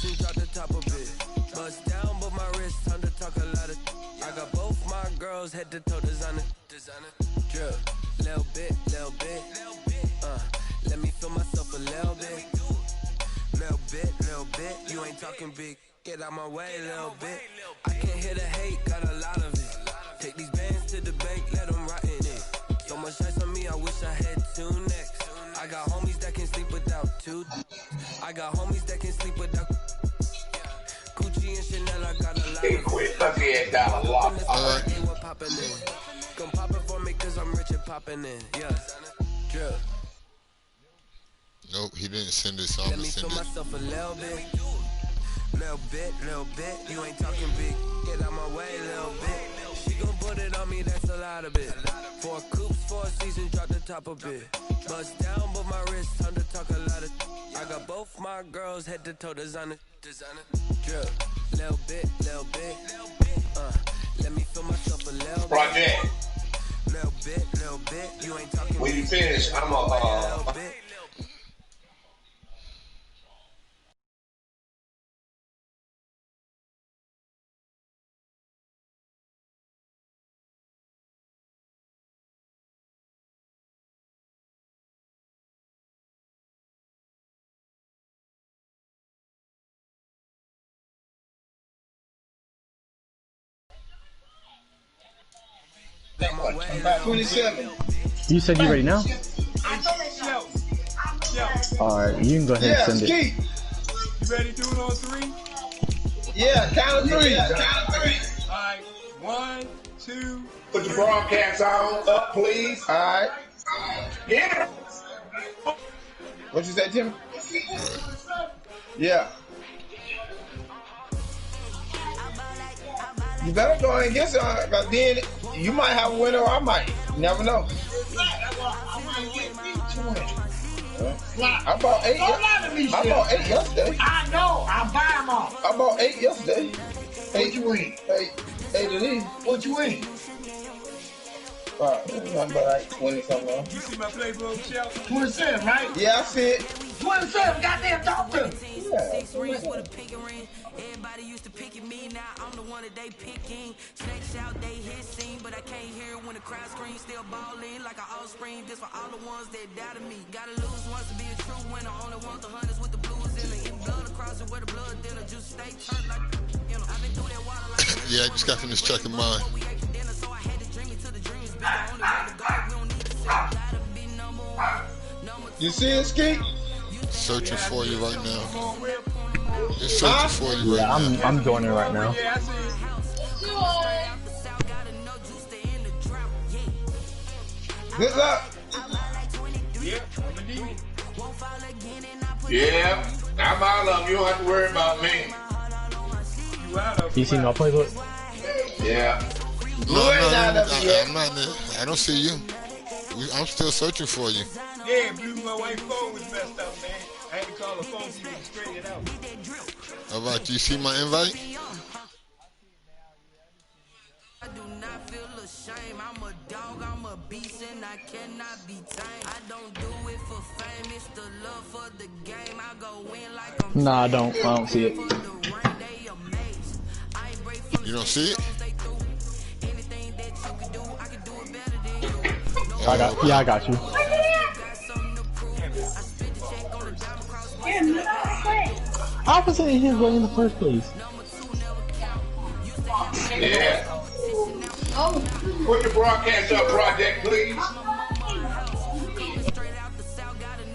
season, drop the top a bit. Bust down, but my wrist, time to talk a lot of. I got both my girls head to toe designer. Drip, little bit. Let me feel myself a little bit. Little bit. You ain't talking big. Get out my way, little bit. I can't hear the hate, got a lot of it. Take these bands to the bank, let them rot in it. So much ice on me, I wish I had two necks. I got homies that can sleep without two. I got homies that can sleep without. Gucci and Chanel, I got a lot of it. Quit, let me add down a lot. What poppin' in? Come pop it for me, cause I'm rich and poppin' in. Yeah. Drip. Nope, he didn't send it, so I'm Let gonna me send feel it. myself a little bit. Little bit. You ain't talking big. Get out my way, little bit. She gon' put it on me, that's a lot of it. 4 coops, 4 seasons, drop the top a bit. Bust down, but my wrist, time to talk a lot of. I got both my girls head to toe designer. Drip, little bit. Let me feel myself a little Project. Little bit. You ain't talking. When you finish, I'm a About 27. You said you ready now? Alright, you can go ahead and send it. You ready to do it on 3? Yeah, count of 3. Alright, 1, 2. Put the broadcast on up, please. Alright. Yeah. What you say, Tim? Yeah. You better go and get some, because then you might have a winner or I might. You never know. I bought 8. I bought 8 yesterday. I know. I'll buy them all. I bought 8 yesterday. What you win? 8 of these. What you win? About like 20 something. You see my playbook, Shell? 27, right? Yeah, I see it. 27, goddamn, talk to him. Yeah. Everybody used to pick at me, now I'm the one that they picking. Snakes out, they hit scene, but I can't hear it when the crowd screams. Still ballin' like an offspring. This for all the ones that doubted me. Gotta lose once to be a true winner. Only want the hunters with the blues in it. In blood across it where the blood dinner. Just stay turned like, you know. I've been through that water like. Yeah, I just got finished checking mine. We ate for dinner, so I had to dream it till the dream is big. The only way to go, we don't need to say. Gotta be number 1. You see it, Ski? Searching for you right now. It's searching for you right Yeah, now. I'm joining right now. Yeah, I see Good luck. Yeah, I'm gonna need it. Yeah, I'm out of them. You don't have to worry about me. You out of You see my playbook? Yeah. No, ain't out of it yet. I'm not. I don't see you. I'm still searching for you. Yeah, Blue, my wife phone was messed up, man. I had to call the phone people to straighten it out. How about you? See my invite? I do not feel ashamed. I'm a dog, I'm a beast, and I cannot be tamed. I don't do it for fame, it's the love for the game. I go in like I'm Nah, I don't see it. You don't see it? I got you. I wasn't in his way in the first place. Yeah. Put the broadcast up, Project, please.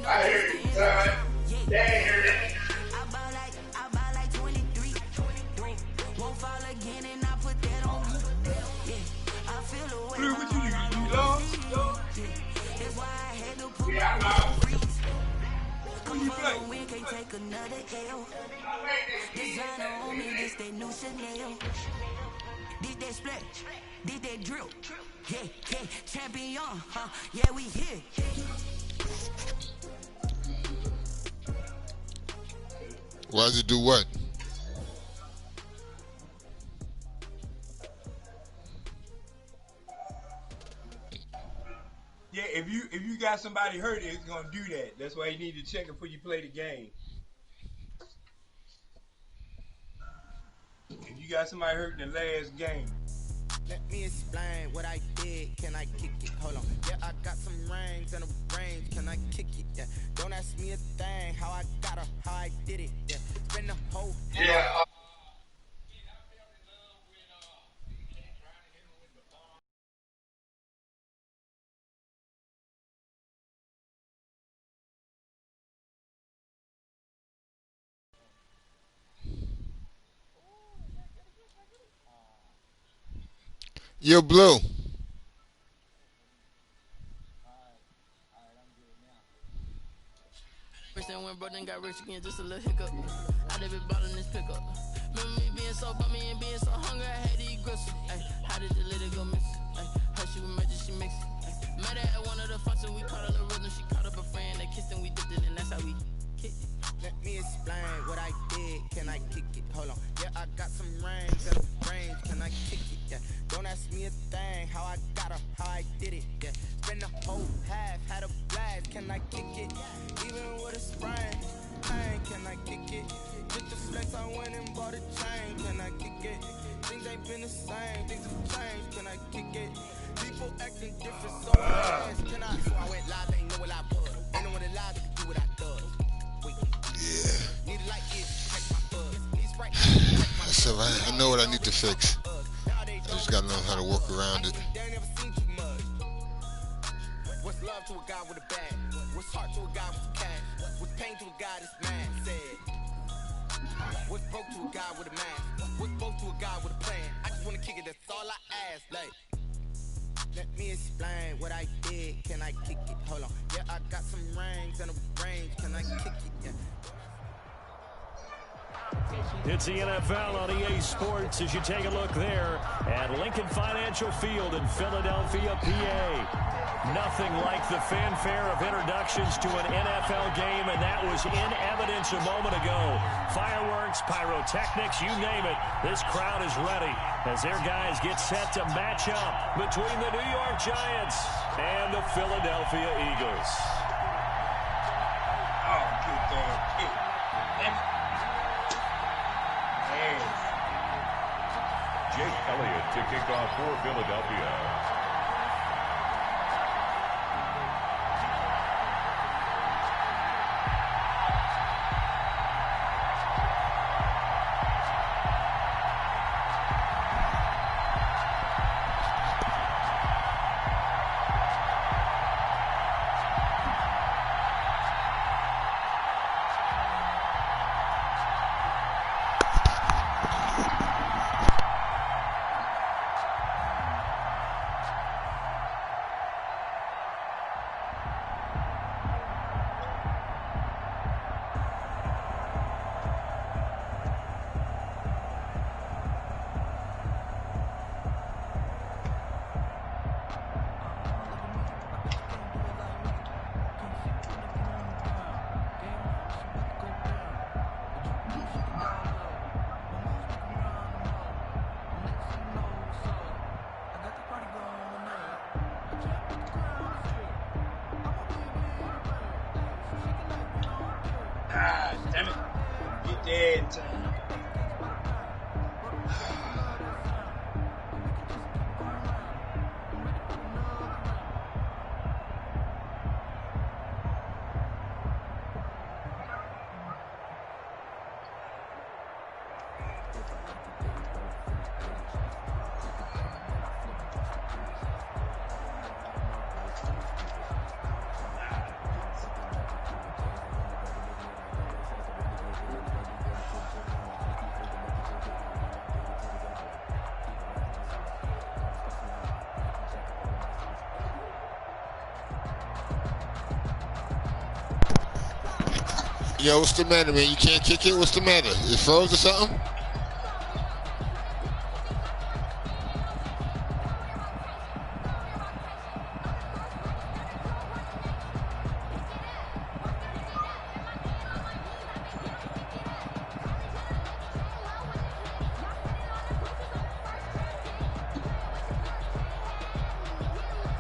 I heard it, son. They heard it. Blue, what you do? You lost? Yeah, I know. Who you play? Did that split? Did that drill? Yeah, champion, huh? Yeah, we here. Why does it do what? Yeah, if you got somebody hurt, it's gonna do that. That's why you need to check it before you play the game. got somebody hurt in the last game. Let me explain what I did. Can I kick it? Hold on. Yeah, I got some rings and a range. Can I kick it? Yeah. Don't ask me a thing. How I got her, how I did it. Yeah. Spend the whole. Yeah. Yo, Blue. When bro then got rich again, just a little hiccup. I done been ballin' this pickup. Remember me being so bummy and being so hungry, I had to eat gristle. Ay, how did the lady go miss? Ay, how she was magic, she mixed. Met her at one of the functions, we caught a little rhythm. She caught up a friend, they kissed and we dipped it, and that's how we kicked it. Let me explain what I did. Can I kick it? Hold on. Yeah, I got some rings and a range. Can I kick it? Yeah. Don't ask me a thing. How I got her, how I did it. Yeah. Spend the whole half, had a blast. Can I kick it? Even with a sprain. Can I kick it? Just the flex, I went and bought a chain. Can I kick it? Things ain't been the same. Things have changed. Can I kick it? People acting different so fast. Can I? Before I went live, ain't know what I was. Ain't no one alive that could do what I does. Yeah. Need a light, check my buzz. Need Sprite, That's all right. I know what I need to fix. I just gotta know how to work around it. They ain't never seen too much. What's love to a guy with a bag? What's heart to a guy with cash? What's pain to a guy that's mad? Said. What's broke to a guy with a mask? What's broke to a guy with a plan? I just wanna kick it, that's all I ask. Like, let me explain what I did. Can I kick it? Hold on. Yeah, I got some rings and a range. Can I kick it? Yeah. It's the NFL on EA Sports as you take a look there at Lincoln Financial Field in Philadelphia, PA. Nothing like the fanfare of introductions to an NFL game, and that was in evidence a moment ago. Fireworks, pyrotechnics, you name it. This crowd is ready as their guys get set to match up between the New York Giants and the Philadelphia Eagles. Oh, good damn kick. Jake Elliott to kick off for Philadelphia. Damn it. Get there in time. Yo, what's the matter, man? You can't kick it? What's the matter? It froze or something?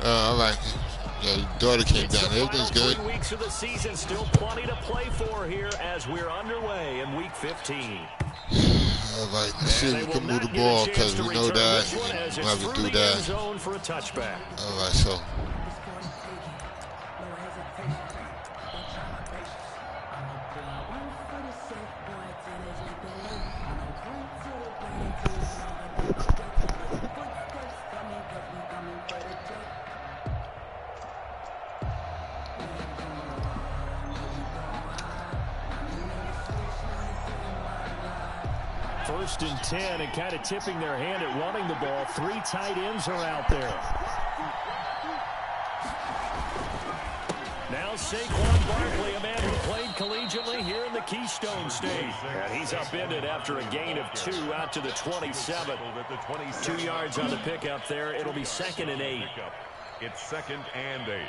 All right. Yeah, your daughter came down. Everything's good. 3 weeks of the season, still plenty to play for here as we're underway in Week 15. All right, let's see if we can move the ball because we know that we'll have to do that. Zone for a touchback. All right, so. First and 10 and kind of tipping their hand at running the ball. 3 tight ends are out there. Now Saquon Barkley, a man who played collegiately here in the Keystone State. And he's upended after a gain of 2 out to the 27. 2 yards on the pickup there. It'll be 2nd and 8. It's 2nd and 8.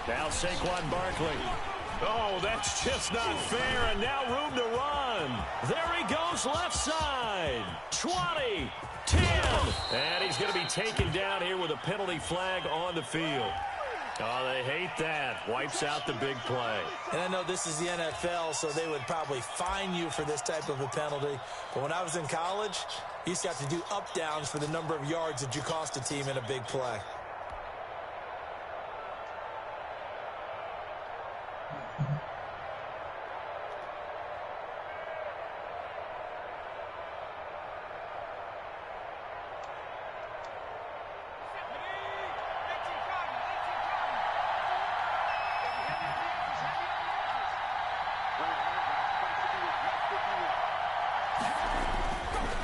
Now Saquon Barkley. Oh, that's just not fair, and now room to run. There he goes left side. 20, 10, and he's going to be taken down here with a penalty flag on the field. Oh, they hate that. Wipes out the big play. And I know this is the NFL, so they would probably fine you for this type of a penalty. But when I was in college, you used to have to do up-downs for the number of yards that you cost a team in a big play.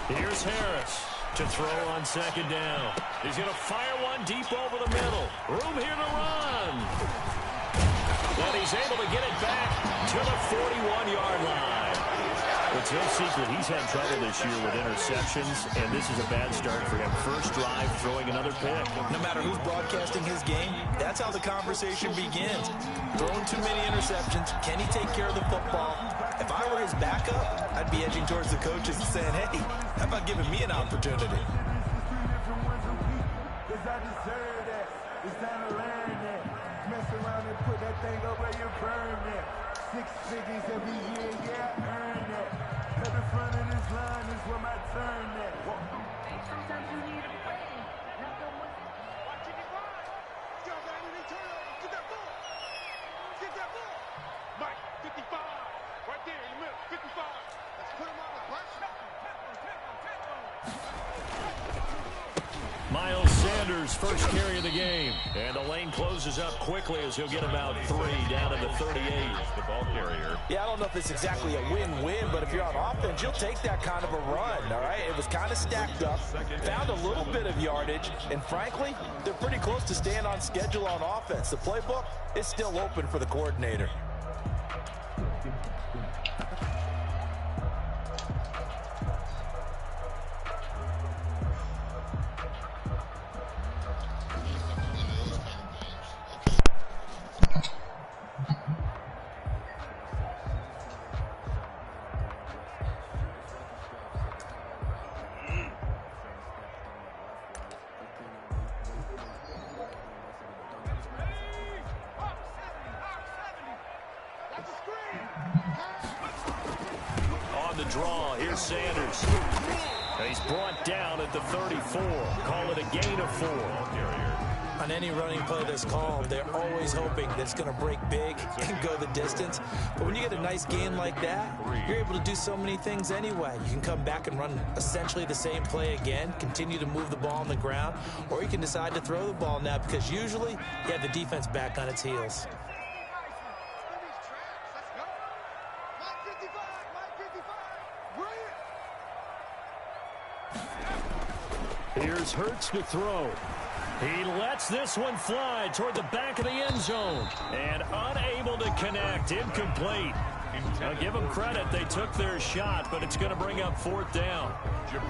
Here's Harris to throw on 2nd down. He's going to fire one deep over the middle. Room here to run. And he's able to get it back to the 41-yard line. It's no secret he's had trouble this year with interceptions, and this is a bad start for him. First drive, throwing another pick. No matter who's broadcasting his game, that's how the conversation begins. Throwing too many interceptions. Can he take care of the football? If I were his backup, I'd be edging towards the coaches and saying, hey, how about giving me an opportunity? Miles Sanders, first carry of the game. And the lane closes up quickly as he'll get about 3 down to the 38. The ball carrier. Yeah, I don't know if it's exactly a win-win, but if you're on offense, you'll take that kind of a run, all right? It was kind of stacked up, found a little bit of yardage, and frankly, they're pretty close to staying on schedule on offense. The playbook is still open for the coordinator. On the draw, here's Sanders. And he's brought down at the 34. Call it a gain of 4. On any running play that's called, they're always hoping that it's going to break big and go the distance. But when you get a nice gain like that, you're able to do so many things anyway. You can come back and run essentially the same play again, continue to move the ball on the ground, or you can decide to throw the ball now because usually you have the defense back on its heels. Here's Hurts to throw. He lets this one fly toward the back of the end zone. And unable to connect. Incomplete. Now give them credit. They took their shot, but it's going to bring up 4th down.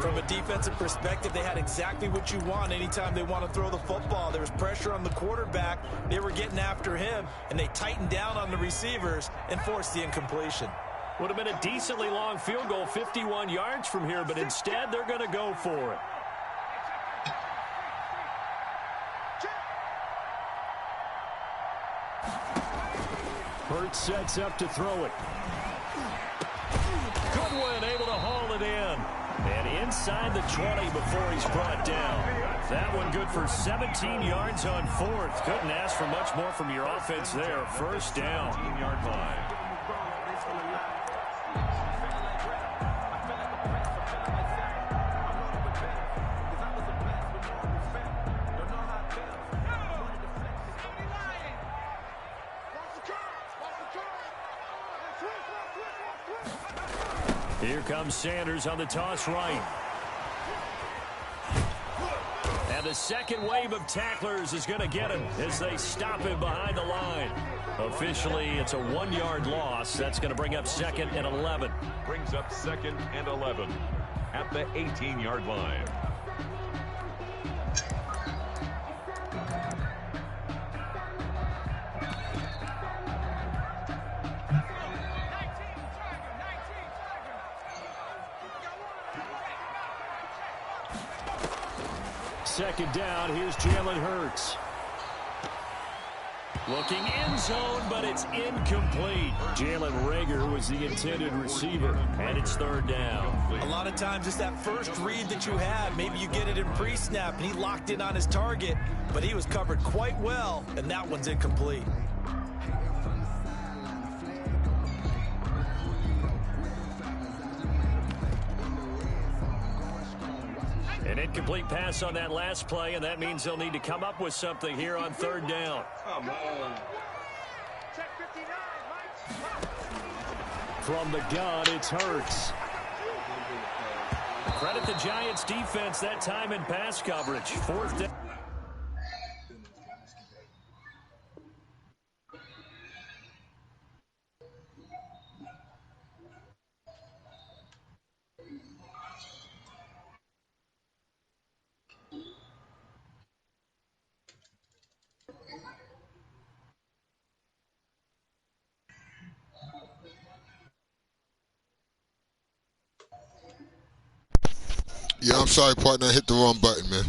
From a defensive perspective, they had exactly what you want anytime they want to throw the football. There was pressure on the quarterback. They were getting after him, and they tightened down on the receivers and forced the incompletion. Would have been a decently long field goal, 51 yards from here, but instead they're going to go for it. Hurts sets up to throw it. Goodwin able to haul it in. And inside the 20 before he's brought down. That one good for 17 yards on 4th. Couldn't ask for much more from your offense there. 1st down. 15-yard line. Here comes Sanders on the toss right. And the second wave of tacklers is going to get him as they stop him behind the line. Officially, it's a 1-yard loss. That's going to bring up 2nd and 11. Brings up 2nd and 11 at the 18-yard line. Second down, here's Jalen Hurts. Looking end zone, but it's incomplete. Jalen Reagor was the intended receiver, and it's 3rd down. A lot of times it's that first read that you have. Maybe you get it in pre-snap, and he locked in on his target, but he was covered quite well, and that one's incomplete. An incomplete pass on that last play, and that means they'll need to come up with something here on 3rd down. Come on. From the gun, it's Hurts. Credit the Giants defense that time in pass coverage. 4th down. Yeah, I'm sorry, partner. I hit the wrong button, man.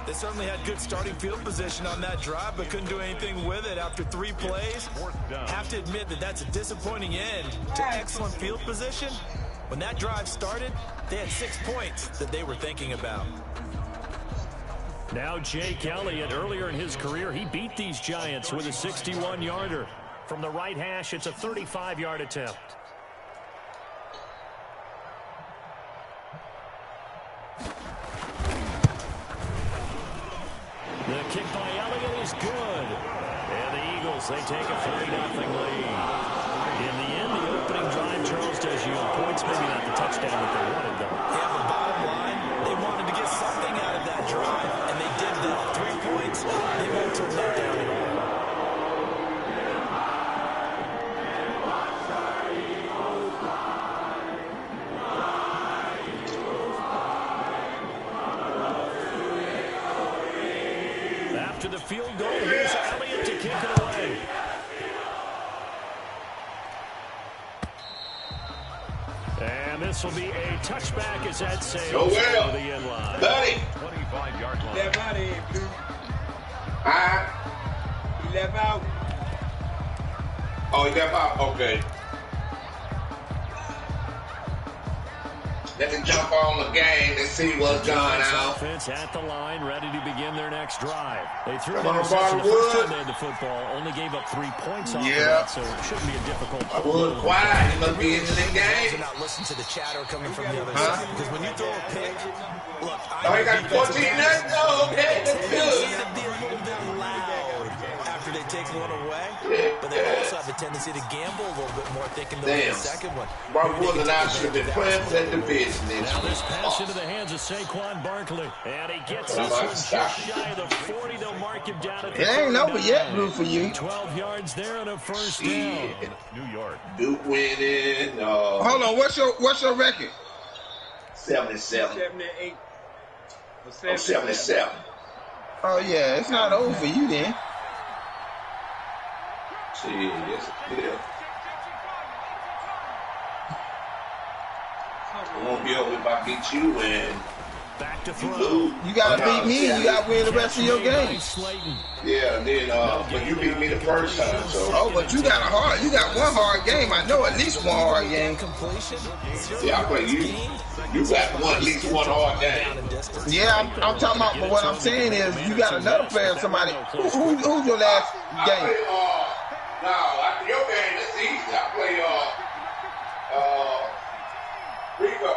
They certainly had good starting field position on that drive, but couldn't do anything with it after 3 plays. Have to admit that that's a disappointing end to excellent field position. When that drive started, they had 6 points that they were thinking about. Now Jake Elliott, earlier in his career, he beat these Giants with a 61-yarder. From the right hash, it's a 35-yard attempt. The kick by Elliott is good. And the Eagles, they take a 3-0 lead. In the end, the opening drive, Charles does yield points. Maybe not the touchdown that they wanted, though. Yeah, but bottom line, they wanted to get something out of that drive, and they did that. 3 points, they won't turn that down at all. After the field goal, here's Elliott to kick it away. And this will be a touchback as that sails over the end line. 25-yard line. Left out here, dude. He left out. Oh, he left out? Okay. Let me jump on the game and see what's going on. Offense at the line, ready to begin their next drive. They threw an Come on, interception the first time Barwood. they had the football, only gave up 3 points off Yeah. of that, so it shouldn't be a difficult. Barwood quiet. He must be into the game. To not listen to the chatter coming from the other side. Because when you throw a pick, look, Oh, he got 14 nuts? Oh, okay, that's good. You have to be a little bit loud after they take one away, but they also have a tendency to gamble a little bit more, thinking they'll get the second one. Mark Wood and I should have been playing that division. Now this pass into the hands of Saquon Barkley. And he gets this one just shy of the 40. They'll mark him down at the It ain't over yet, Blue, for you. 12 yards there and a first down. New York. Duke winning. Hold on, what's your record? 77. 78. I'm 77. Oh yeah, it's not over for you then. See, yes, yeah. I won't be over if I beat you and back to throw. You gotta beat me and you gotta win the rest of your games. Yeah, and then but you beat me the first time, so. Oh, but you got one hard game. I know at least one hard game. Yeah, I play you. You got at least one hard game. Yeah, I'm talking about, but what I'm saying is you got another player, somebody. Who's your last game? After your game, it's easy. I play Rico.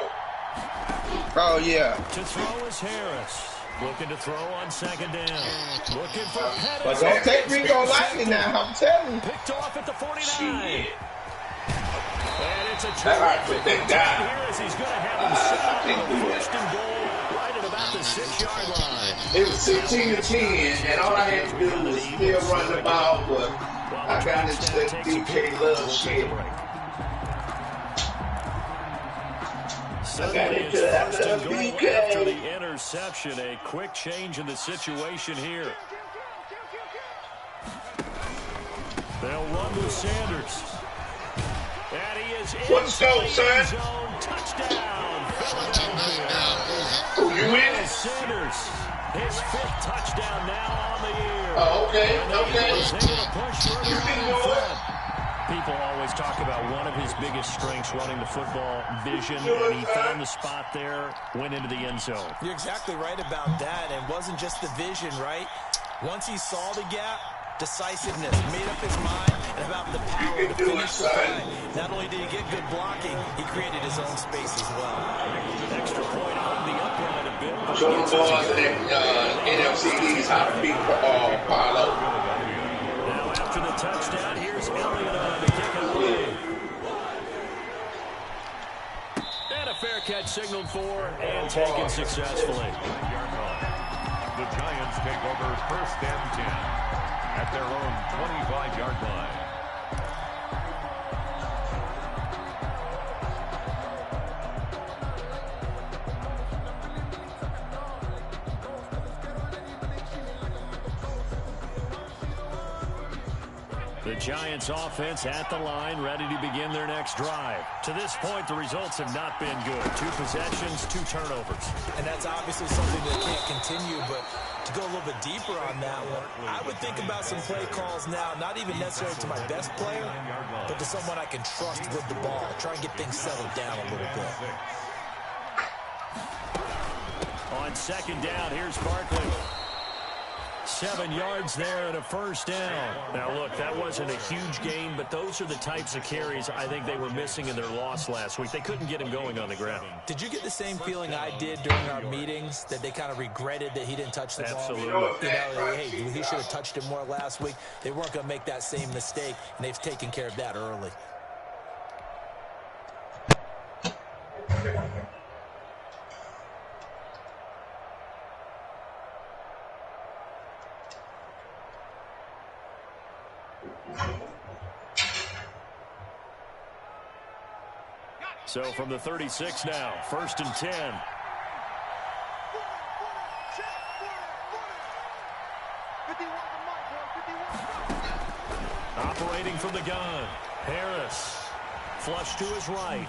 Oh yeah. To throw is Harris. Looking to throw on second down. Looking for Pettis. But don't take Rico lightly now, I'm telling you. Picked off at the 49. And it's a put that down. Here as he's going to have him set up on first and goal right at about the 6-yard line. It was 16-10, and all I had to do was still run the ball, but I got into that DK Love shit. I got into that DK. After the interception, a quick change in the situation here. They'll run with Sanders. And he is in Let's go, son. Zone. Touchdown. Who you winning? Sanders. His 5th touchdown now on the year. Oh, okay. People always talk about one of his biggest strengths running the football, vision, and he found the spot there, went into the end zone. You're exactly right about that. It wasn't just the vision, right? Once he saw the gap, decisiveness, made up his mind, and about the power to finish the play. Not only did he get good blocking, he created his own space as well. Extra point on the upright a bit. Show the boys that NFCDs how to beat Paulo. Now after the touchdown, here's Elliott on to kick it away. And a fair catch signaled for and taken successfully. The Giants take over 1st and 10 at their own 25-yard line. The Giants offense at the line, ready to begin their next drive. To this point, the results have not been good. 2 possessions, 2 turnovers. And that's obviously something that can't continue, but to go a little bit deeper on that one, I would think about some play calls now, not even necessarily to my best player, but to someone I can trust with the ball. Try and get things settled down a little bit. On second down, here's Barkley. 7 yards there and a first down. Now, look, that wasn't a huge gain, but those are the types of carries I think they were missing in their loss last week. They couldn't get him going on the ground. Did you get the same feeling I did during our meetings, that they kind of regretted that he didn't touch the ball? Absolutely. Hey, he should have touched it more last week. They weren't going to make that same mistake, and they've taken care of that early. So from the 36 now, 1st and 10. Operating from the gun, Harris. Flush to his right.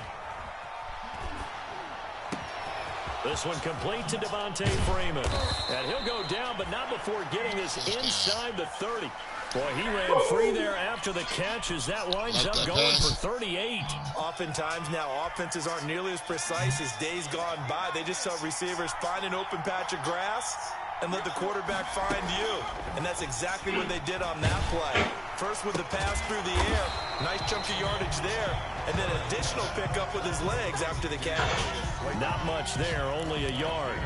This one complete to Devontae Freeman. And he'll go down, but not before getting this inside the 30. Boy, he ran free there after the catch as that winds up going for 38. Oftentimes now, offenses aren't nearly as precise as days gone by. They just tell receivers, find an open patch of grass and let the quarterback find you. And that's exactly what they did on that play. First with the pass through the air, nice chunk of yardage there, and then additional pickup with his legs after the catch. Not much there, only a yard.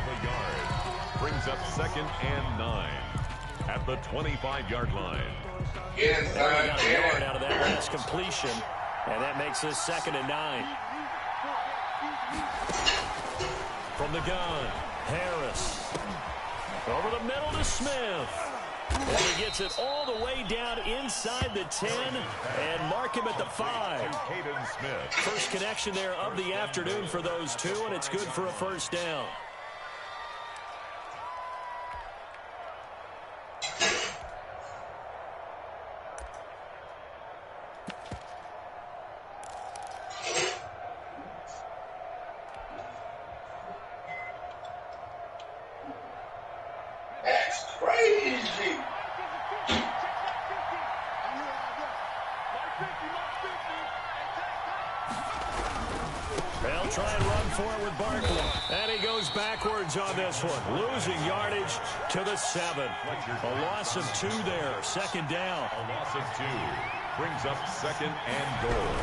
Brings up 2nd and 9. at the 25-yard line. Yes, They got a yard out of that last completion, and that makes this 2nd and 9. From the gun, Harris. Over the middle to Smith. And he gets it all the way down inside the 10 and mark him at the 5. First connection there of the afternoon for those two, and it's good for a first down. That's crazy. They'll try and run for it with Barkley. And he goes backwards on this one. Losing yardage to the 7. A loss of 2 there. 2nd down. A loss of 2 brings up 2nd and goal.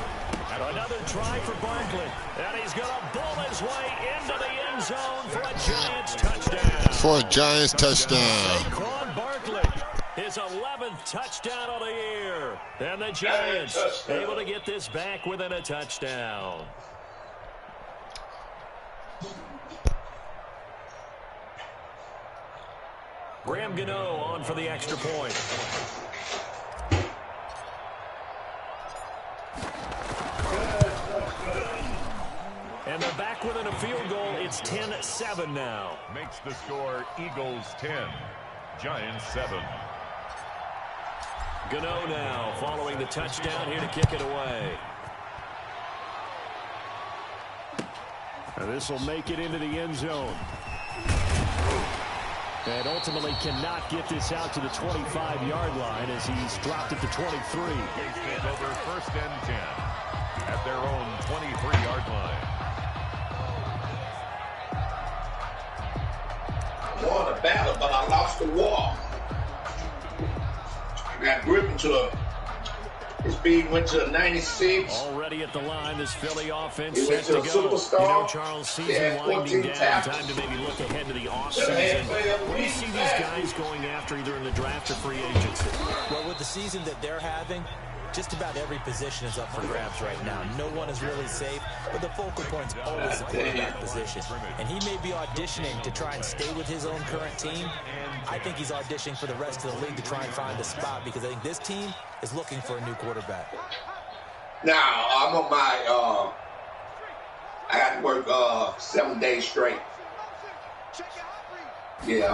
Another try for Barkley. And he's going to bull his way into the end zone for a Giants touchdown. For a Giants touchdown. Saquon Barkley, his 11th touchdown of the year. And the Giants able to get this back within a touchdown. Graham Gano on for the extra point. And they're back within a field goal. It's 10-7 now. Makes the score Eagles 10, Giants 7. Gano now following the touchdown here to kick it away. And this will make it into the end zone. And ultimately cannot get this out to the 25-yard line as he's dropped at the 23. They stand over 1st and 10 at their own 23-yard line. I won the battle, but I lost the war. I got gripping to a. His speed went to a 96. Already at the line, this Philly offense He set went to to a go. superstar. You know, Charles, season winding down. tackles. Time to maybe look ahead to the offseason. What do you see these guys going after either in the draft or free agency? Well, with the season that they're having, just about every position is up for grabs right now. No one is really safe, but the focal point's always the quarterback position. And he may be auditioning to try and stay with his own current team. I think he's auditioning for the rest of the league to try and find a spot because I think this team is looking for a new quarterback. Now, I'm on my, I got to work 7 days straight. Yeah,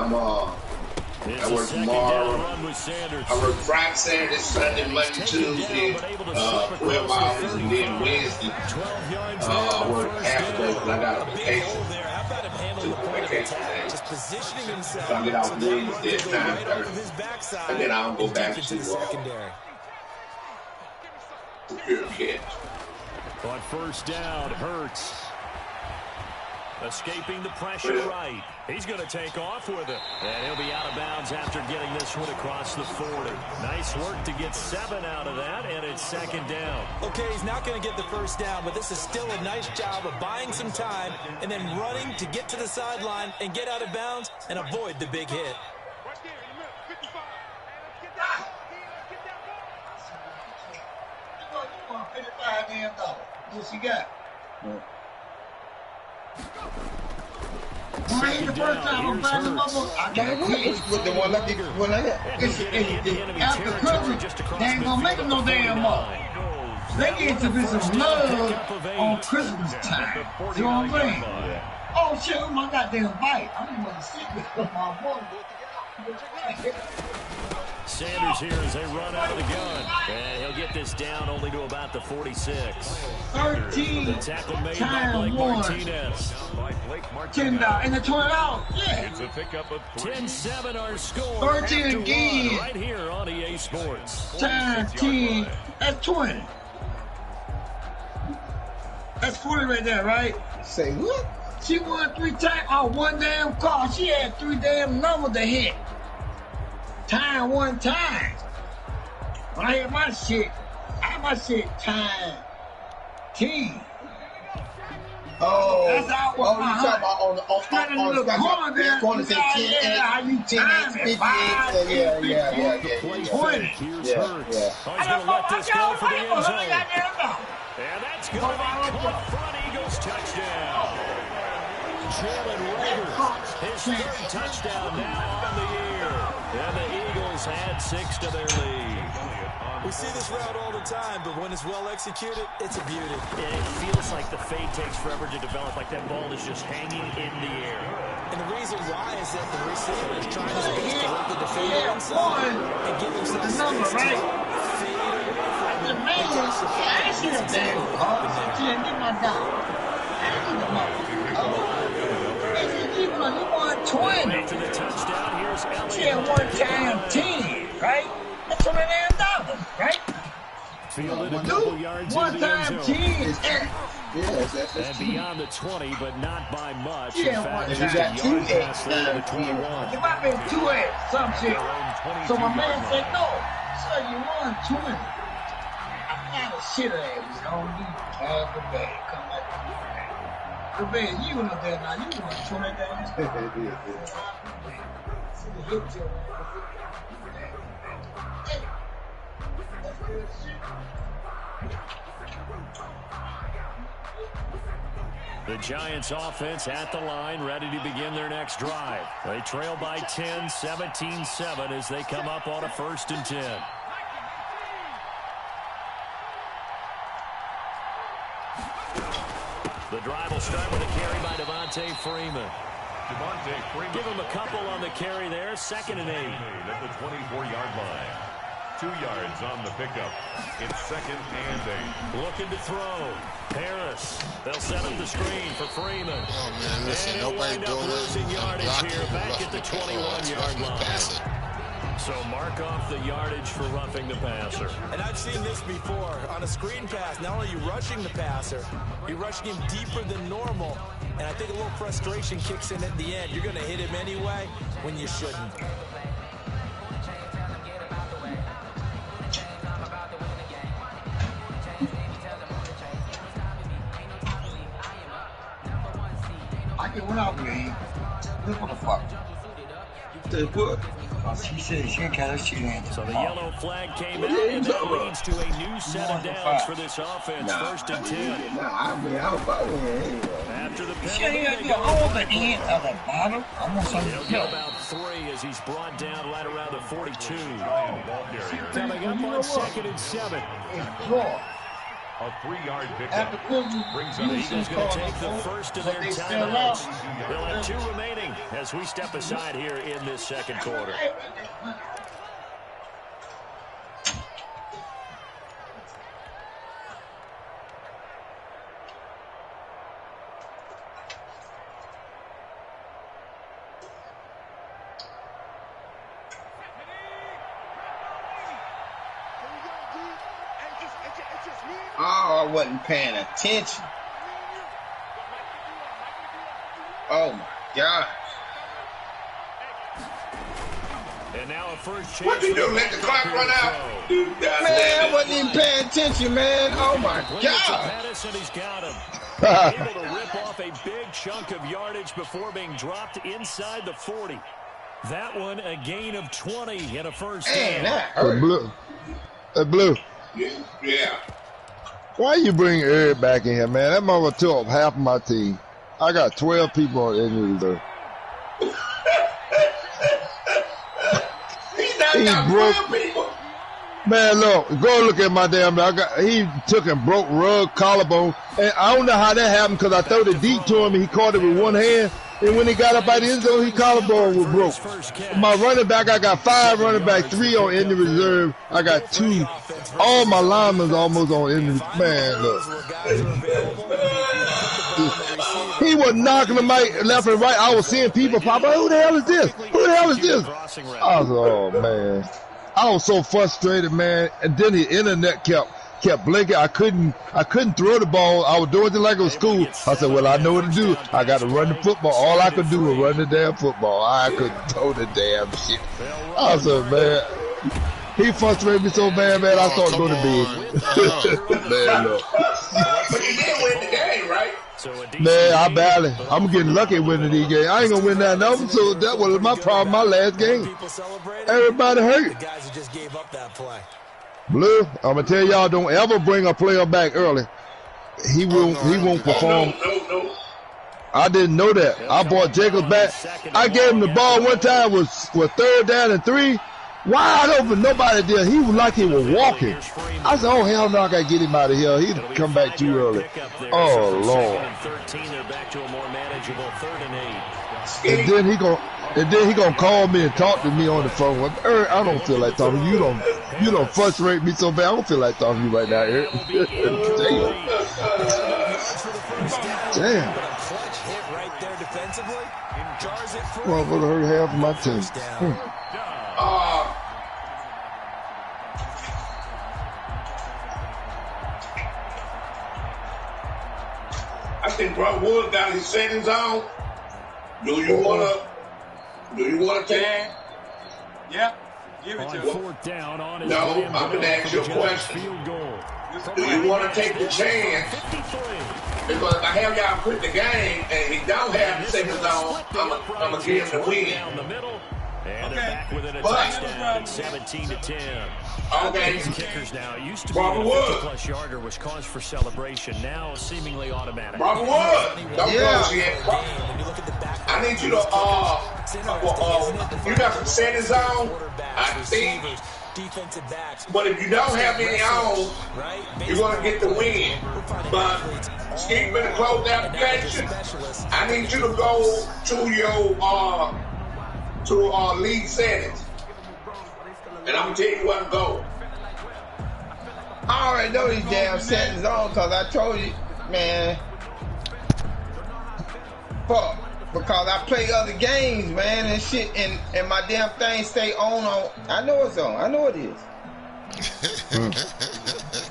I work tomorrow. I work Friday, Saturday, Sunday, Monday, Tuesday, 12 hours, and then Wednesday. I work half a day because I got a vacation. Just positioning himself. So I get out Wednesday at 9:30. And then I'll go back to secondary. pure catch. On first down, Hurts. Escaping the pressure right. He's going to take off with it. And he'll be out of bounds after getting this one across the 40. Nice work to get 7 out of that, and it's 2nd down. Okay, he's not going to get the first down, but this is still a nice job of buying some time and then running to get to the sideline and get out of bounds and avoid the big hit. What you got? Second down, here's Hurts. I got it's with the one I get when I got. It's after Christmas. They ain't gonna make them no damn more. They get to be some love on Christmas time. You know what I'm saying? Oh shit, my goddamn bite. I'm gonna sit with my boy. Sanders here as they run out of the gun. And he'll get this down only to about the 46. 13 The tackle made by Blake Martinez. 10 and the 20 out. Yeah. It's a pickup of 10-7 our score. 13 again. Right here on EA Sports. Time 10. That's 20. That's 40 right there, right? Say what? She won 3 times. Oh, one damn call. She had 3 damn numbers to hit. Time 1 time. When I hit my shit, time 10. Oh, that's out with you my talking about on the corner, say 10, 58, yeah. 20. Here's Hurts. Oh, he's going to let this go for the end zone. And that's going to be caught front. Eagles touchdown. Jalen Reagor, his third touchdown now on the year. And the Eagles add 6 to their lead. We see this route all the time, but when it's well executed, it's a beauty. And it feels like the fade takes forever to develop, like that ball is just hanging in the air. And the reason why is that the receiver is trying his best to let the defender inside and give himself space to fade away from him. I see the damn call. Get my dog. I need the motherfucker. You won 20. After the touchdown, here's Elliott. Yeah, one time 10, right? That's $20 damn, right? Fielded a couple yards one into the end time zone. 10. Yes, And beyond the 20, but not by much. Yeah, in fact, one just time. a yard pass there to the 21. It might be 2X, some shit. So my man said, no, sir, you won 20. I'm not a shit ass. You don't need half the bag. Come back to the bag. The bag, you up there now. You won 20 damn. The Giants offense at the line, ready to begin their next drive. They trail by 10, 17-7 as they come up on a 1st and 10. The drive will start with a carry by Devontae Freeman. Give him a couple on the carry there, 2nd and 8. At the 24-yard line. 2 yards on the pickup. It's 2nd and 8. Looking to throw. Harris. They'll set up the screen for Freeman. Oh, man, listen, nobody doing losing yardage here back at the 21-yard line. So mark off the yardage for roughing the passer. And I've seen this before. On a screen pass, not only are you rushing the passer, you're rushing him deeper than normal. And I think a little frustration kicks in at the end. You're going to hit him anyway when you shouldn't. I get one out here. Look what the fuck. They put. She said she ain't got her shit in. So the yellow flag came out, and that leads to a new set of downs for this offense. 1st and 10. I mean, I was about to anyway. After the penalty, they go all the end of the bottom. I want something to get about 3 as he's brought down right around the 42. Coming up on 2nd and 7. A 3-yard pickup brings up the Eagles going to take the first of their timeouts. They'll have 2 remaining as we step aside here in this 2nd quarter. Oh, I wasn't paying attention. Oh my gosh. And now a first chance. What you do? Let the clock run out? Man, I wasn't even paying attention, man. Oh my God. And he's got him. Able to rip off a big chunk of yardage before being dropped inside the 40. That one a gain of 20 in a first down. Hey, Blue. Yeah. Why you bring Eric back in here, man? That mother took up half of my team. I got 12 people on injury reserve. He broke. People. Man, look, go look at my damn. He took and broke rug, collarbone, and I don't know how that happened because I threw the deep to him and he caught it with one hand. And when he got up by the end zone, his collarbone was broke. My running back, I got 5 running back, 3 on injury reserve. I got 2. All my linemen almost on injury. Man, look. He was knocking them out left and right. I was seeing people pop up. Who the hell is this? Who the hell is this? I was, oh, man. I was so frustrated, man. And then the internet kept blinking. I couldn't throw the ball. I was doing it like it was school. I said, well, I know what to do. I got to run the football. All I could do was run the damn football. I couldn't throw the damn shit. I said, man, he frustrated me so bad, man, I started going to bed. Man, look. But you did win the game, right? Man, I'm getting lucky winning these games. I ain't gonna win that number, so that was my problem. My last game, everybody hurt. The guys who just gave up that play. Blue, I'm gonna tell y'all, don't ever bring a player back early. He won't perform. No. I didn't know that. I brought Jacobs back. I gave him the ball one time was 3rd down and 3. Wide open, nobody there. He was like he was walking. I said, oh, hell no, I got to get him out of here. He'd come back too early. Oh, Lord. And then he gonna call me and talk to me on the phone. Eric, I don't feel like talking to you. You don't frustrate me so bad. I don't feel like talking to you right now, Eric. Damn. Motherfucker hurt half of my team. I think Brother Wood got his settings on. Do you wanna take it? Yeah. Give it to him. No, I'm gonna ask you a question. Do you wanna take the chance? Because if I have y'all quit the game and he don't have the settings on, I'm gonna give him the win. But 17-10. Okay. Kickers now used to be Robert a Wood. 50-plus yarder was cause for celebration. Now seemingly automatic. Robert Wood, don't close yet. I need you to you got some settings on, I think. But if you don't have any on, you're gonna get the win. But Steve better close the application. I need you to go to your league settings. And I'm gonna tell you where to go. I already know these damn settings on because I told you, man. Fuck. Because I play other games, man, and shit, and my damn thing stay on. I know it's on. I know it is.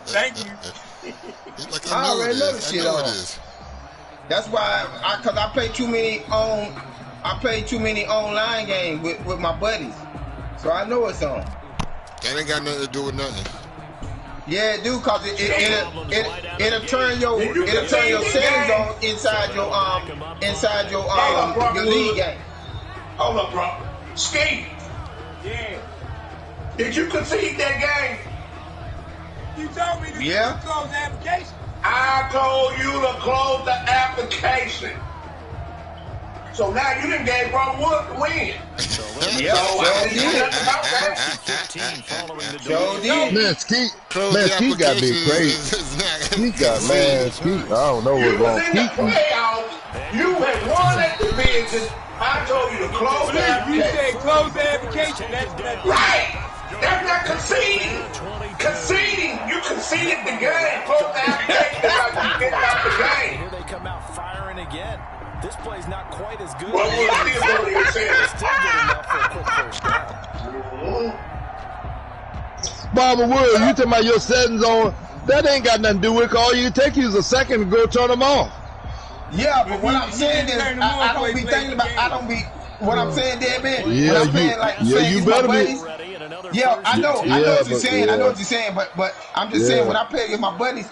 Thank you. Like I already know the shit on. That's why, because I play too many online games with my buddies, so I know it's on. That ain't got nothing to do with nothing. Yeah, it do, cause it'll turn your settings on inside your league game. Hold up, bro. Steve. Yeah. Did you concede that game? You told me to close the application. I told you to close the application. So now you done gave Brother Wood the win. Man, Skeet got me crazy. Skeet got, man, Skeet, I don't know what's wrong. You had won that division. I told you to close the application. You said close the application. That's right. That's not conceding. Conceding. You conceded the game. Close the application because you get out the game. Here they come out firing again. This play's not quite as good. Well, It's still good enough for a quick first down. Barbara Wood, you talking about your settings on? That ain't got nothing to do with it. All you take you is a second to go turn them off. Yeah, but what I'm saying is, I don't be thinking about. What I'm saying, there, man. Yeah, when I'm playing, like, you better buddies, be. Yeah, I know what you're saying. I know what you're saying, but I'm just saying when I play with my buddies,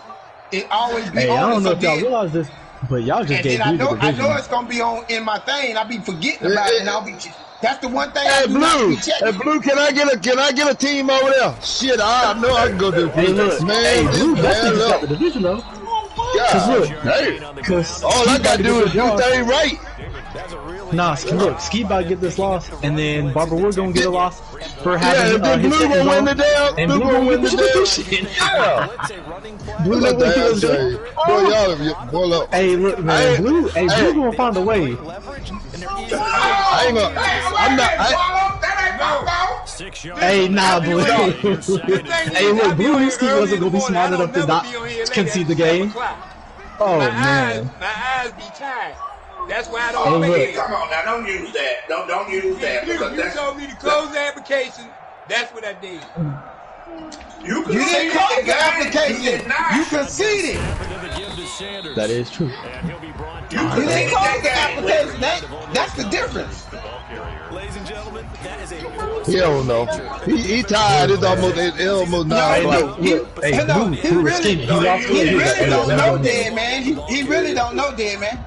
it always be on. I don't know if y'all realize this, but y'all just gave I know it's gonna be on in my thing. I be forgetting about it, and I'll be. That's the one thing I do not be checking. Hey, Blue, can I get a team over there? Shit, I know I can go to the man. Blue, that's got the division though. Cause look, all I gotta do is do things right. Nah, look, Ski about to get this loss, and then Barbara Wood gonna get a loss for having Blue gonna win the damn. And Blue gonna win the damn. Yeah. Blue gonna win the damn. Boy, look. Hey, look, man, Blue gonna find a way. I ain't gonna. I'm not. Hey, nah, Blue. Hey, look, Blue and Ski wasn't gonna be smart enough to not concede the game. Oh man. My eyes be tired. That's why I don't make it. Come on now, don't use that. Don't use that. You told me to close the application. That's what I did. You didn't close the application. You conceded. That is true. And he'll be brought down. He didn't call the application. That's the difference. Ladies and gentlemen, that is a He don't know. He tired. It's almost 9. He really don't know dead, man. He really don't know dead, man.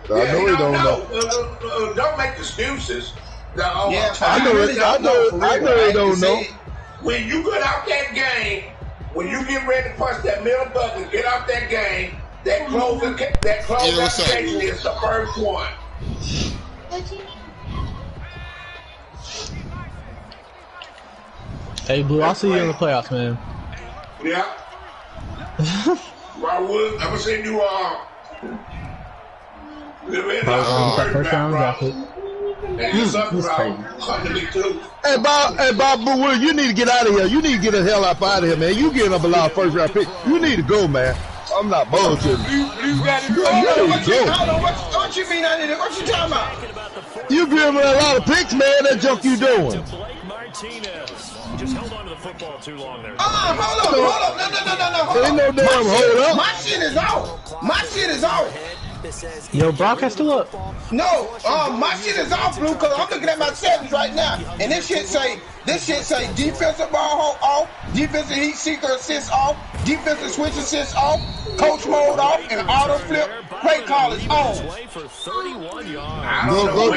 I know he don't know. Don't make excuses. Yeah, I know he don't know. When you get out that game, when you get ready to punch that middle button, get out that game. That closing application is the first one. Hey, Blue, I'll see you in the playoffs, man. Yeah. I'm gonna send you first round draft pick. Hey, Bob, Will, you need to get out of here. You need to get the hell out of here, man. You getting up a lot of first round pick. You need to go, man. I'm not bullshitting. You got to go. What you mean I need to? What you talking about? You giving a lot of picks, man. That junk you doing. Just held on to the football too long there. Hold on. No. Ain't no damn hold up. My shit is off. Yo, broadcast still up? No, my shit is off, Blue, because I'm looking at my settings right now, and this shit say defensive ball off, defensive heat seeker assist off, defensive switch assist off, coach mode off, and auto flip play call is on. I don't know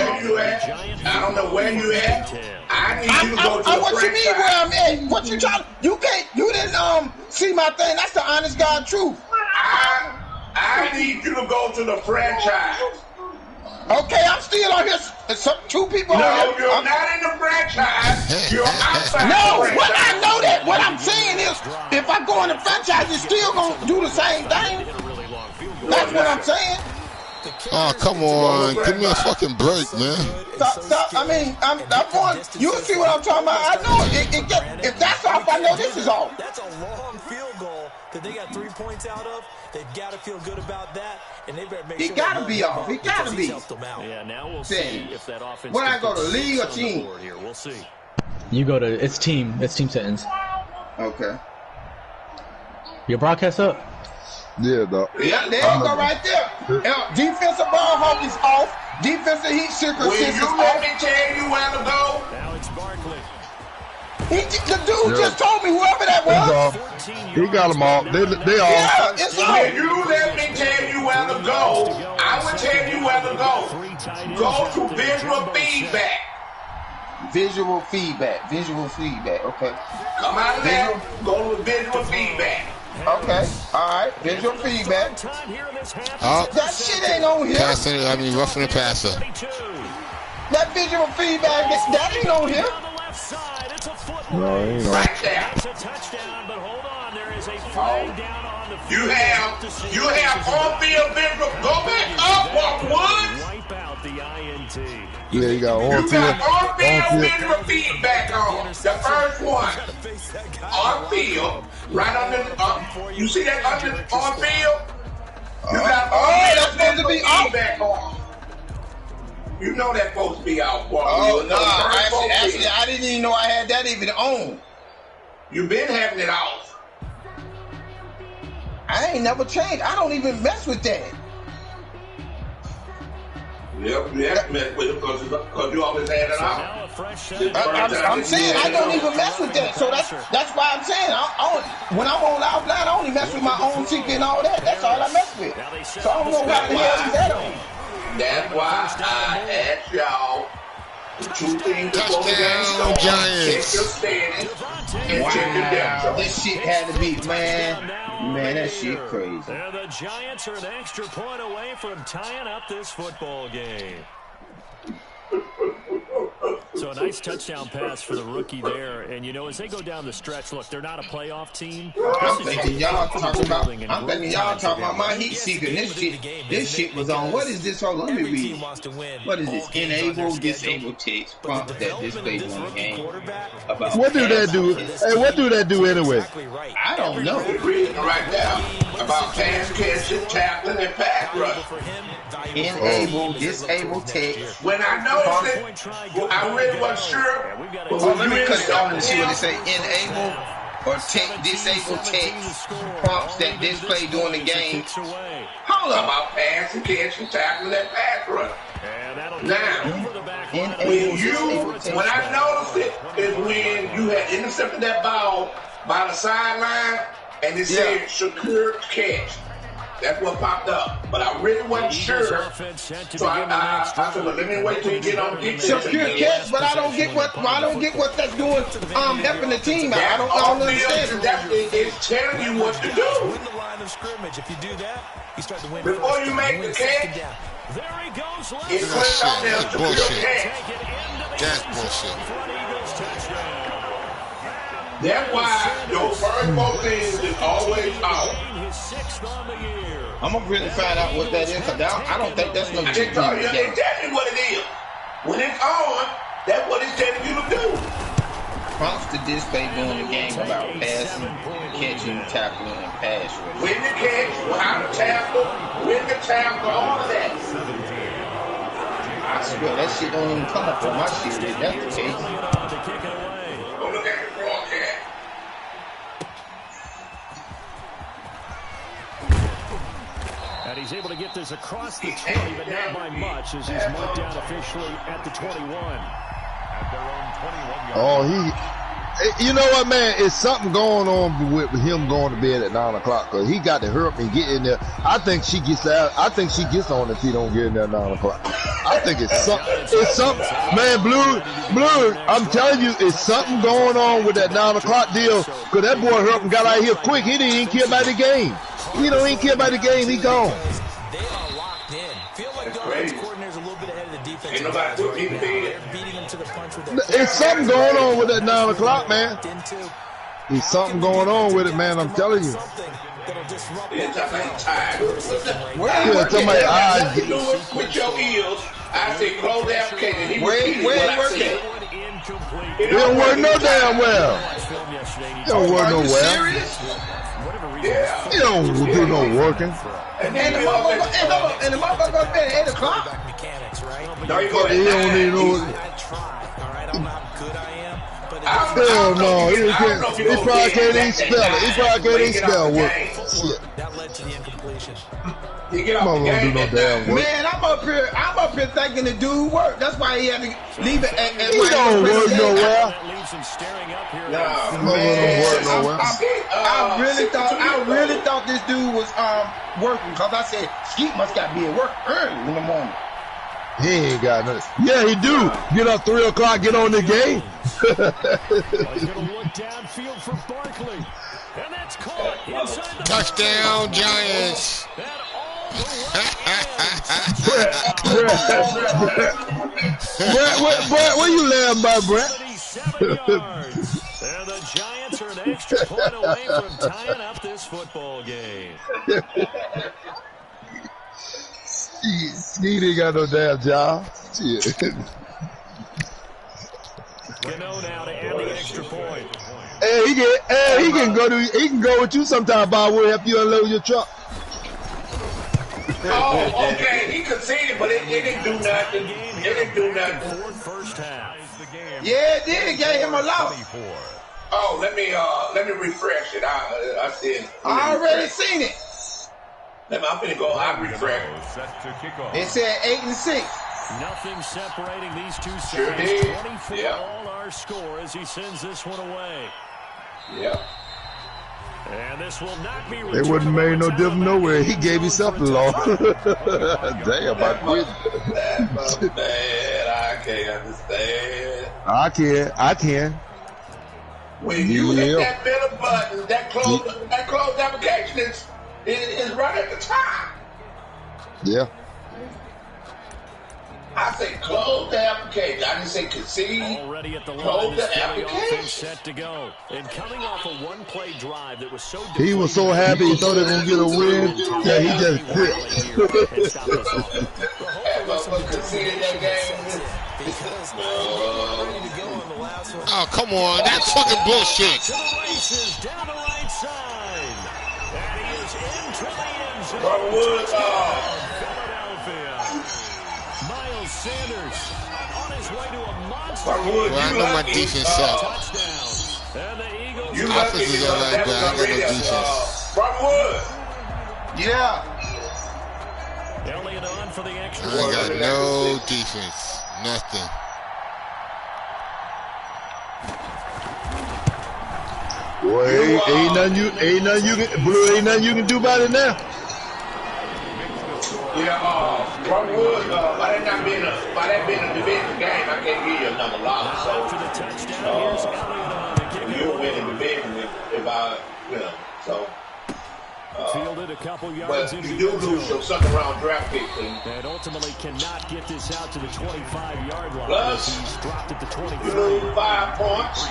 where you at. I need you to go to the what you mean where I'm at? What you trying? You didn't see my thing. That's the honest God truth. I need you to go to the franchise. Okay, I'm still on here. Two people on here. No, you're not in the franchise. You're outside. No, what I know that. What I'm saying is, if I go in the franchise, you're still gonna do the same thing. That's what I'm saying. Oh, come on. Give me a fucking break, man. Stop. I mean, I'm going. You'll see what I'm talking about. I know if that's off, I know this is off. That's a long field goal that they got 3 points out of. They've got to feel good about that, and they better make sure. He gotta be off. He gotta be. Yeah, now we'll see if that offense. When I go to league or team, here, we'll see. You go to it's team settings. Okay. Your broadcast up? Yeah, dog. Yeah, there you go right there. Defensive ball hawk is off. Defensive heat seeker assist is off. Let me tell you where to go. Now it's Barkley. The dude just told me whoever that was. He got them all. They all. Yeah, it's off. If you let me tell you where to go, I will tell you where to go. Go to visual feedback. Visual feedback. Okay. Come out of there. Go to visual feedback. Okay. All right. Visual feedback. That shit ain't on here. Roughing the passer. That visual feedback, that ain't on here. No, ain't on. Right there. You have on-field visual. Go back up, Walkwood. Wipe out the INT. Yeah, you got on-field. You got on-field visual feedback on. The first one. On-field. Right under. You see that under on-field? You got that's supposed to be feedback on. You know that's supposed to be out. Oh, no. Actually, I didn't even know I had that even on. You've been having it off. I ain't never changed. I don't even mess with that. Yep, you have to mess with it because you always had it out. I'm saying I don't even mess with that. So that's why I'm saying when I'm on Loud Line, I only mess with my own ticket and all that. That's all I mess with. So I don't know what the hell is that on. That's why I asked y'all two things before the game Touchdown, Giants. Check your standings and check your depth. This shit had to be, man, that shit crazy. The Giants are an extra point away from tying up this football game. So a nice touchdown pass for the rookie there. And, you know, as they go down the stretch, look, they're not a playoff team. I'm thinking y'all talking about my heat seeker. This shit was on. What is this? Hold on, let me read. What is this? Enable, disable text prompt that displays on the game. What do that do? Hey, what do that do anyway? I don't know. We're reading right now about pass catching, tackling, and pass rush. Enable, disable text. When I noticed it, I really wasn't sure. But let me cut it off and see what they say. Enable. or disable text prompts that display during the game. Hold up. About pass and catch and tackle that pass runner. Now, when I noticed it is when you had intercepted that ball by the sideline and it said secure catch. That's what popped up. But I really wasn't sure. So I said, well, let me wait till you get on the secure catch, but I don't get what that's doing helping the team out. I don't understand. It's telling you what to do. Win the line of scrimmage. If you do that, you start to win. Before you make the catch, there he goes. It's clicked on there to bullshit. That's bullshit. That's why your first 4 things is always out. I'm gonna really find out what that is, because I don't think that's no It tells you what it is. When it's on, that's what it's telling you to do. Prompts to display during the game about passing, catching, tackling, and pass. When the catch, how to tackle, when the tackle, all of that. I swear, that shit don't even come up on my shit if that's the case. Go look at the broadcast. And he's able to get this across the 20, but not by much, as he's marked down officially at the 21. At their own 21 yard. Oh, you know what, man? It's something going on with him going to bed at 9 o'clock, because he got to hurry up and get in there. I think she gets out. I think she gets on if he don't get in there at 9 o'clock. I think it's something. Man, Blue, I'm telling you, it's something going on with that 9 o'clock deal, because that boy hurry up and got out of here quick. He didn't even care about the game. He don't even care about the game. He gone. They are locked in. Feel like the offensive coordinator's a little bit ahead of the defense. Ain't nobody They're beating them to the punch with their It's something going on with that 9 o'clock, man. There's something going on with it, man. I'm telling you. It's about time. Somebody eyes get with your ears. I say close the application. Where it working? It don't work no damn well. It don't work no well. Yeah. It don't do no working. And the motherfucker goes to bed at 8 o'clock. No, you go He don't even know. Hell no, he probably can't even spell it. He probably can't even spell work. Shit. That led to the incompletion. You get off the game. Do no damn work. Man, I'm up here thinking the dude worked. That's why he had to leave it at He don't work nowhere. I really thought this dude was working, because I said Skeet must got to be at work early in the morning. He ain't got nothing. Yeah, he do. Get up 3 o'clock, get on the game. He's going to look downfield for Barkley. And that's caught inside the Touchdown, Giants. Brett, where you laughing by, Brett? 37 yards. And the Giants are an extra point away from tying up this football game. Skeet ain't got no damn job. Shit. Gano now to add the extra point. Hey, he can go with you sometime, Bob. We'll help you unload your truck. Oh, okay. He conceded, but it didn't do nothing. It didn't do nothing. First half. Yeah, it did. It gave him a loss. Oh, let me refresh it. I said. I already seen it. I'm finna go. I refresh. It said 8-6. Nothing separating these two sides. Sure did. 24 all our score as he sends this one away. Yep. And this will not be. It wouldn't made no difference nowhere. He gave himself the law. Damn, I quit. That's bad. I can't understand. I can. When you hit that middle button, that closed application is right at the top. Yeah. I say close the application. I didn't say concede. Already at the close the application. Set to go. And coming off a one-play drive that was so. He was so happy he thought he was gonna get a win. Yeah, he just quit. Oh, come on. That's fucking bullshit. To the races, down the right side. And he is into the end zone. Philadelphia. Miles Sanders on his way to a monster. Well, I know my defense sucks. Touchdown. You lucky because that was already Broadwood. Yeah. Elliott on for the extra. I ain't got no defense. Nothing. Boy, ain't nothing you can do about it now. Yeah, Broadwood, by that being a division game, I can't give you another loss. So, you'll win the division if I, so. Fielded a couple yards but you do lose your second round draft pick. And ultimately cannot get this out to the 25-yard line. Plus, he's dropped it to 23. You lose 5 points.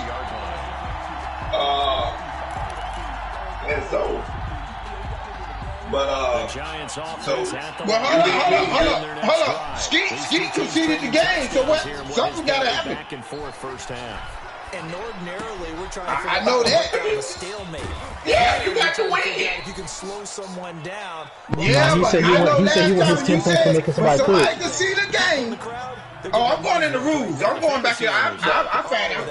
And so, but the Giants offense hold on. Skeet conceded the game, so what? Something gotta happen. Back and forth first half. And ordinarily, we're trying to I know that. A stalemate. Yeah, you got to win. If you can slow someone down. Yeah, he said he won his 10 points for making somebody quit. Somebody can see the game. Oh, I'm going in the rules. I'm going back here. I found out.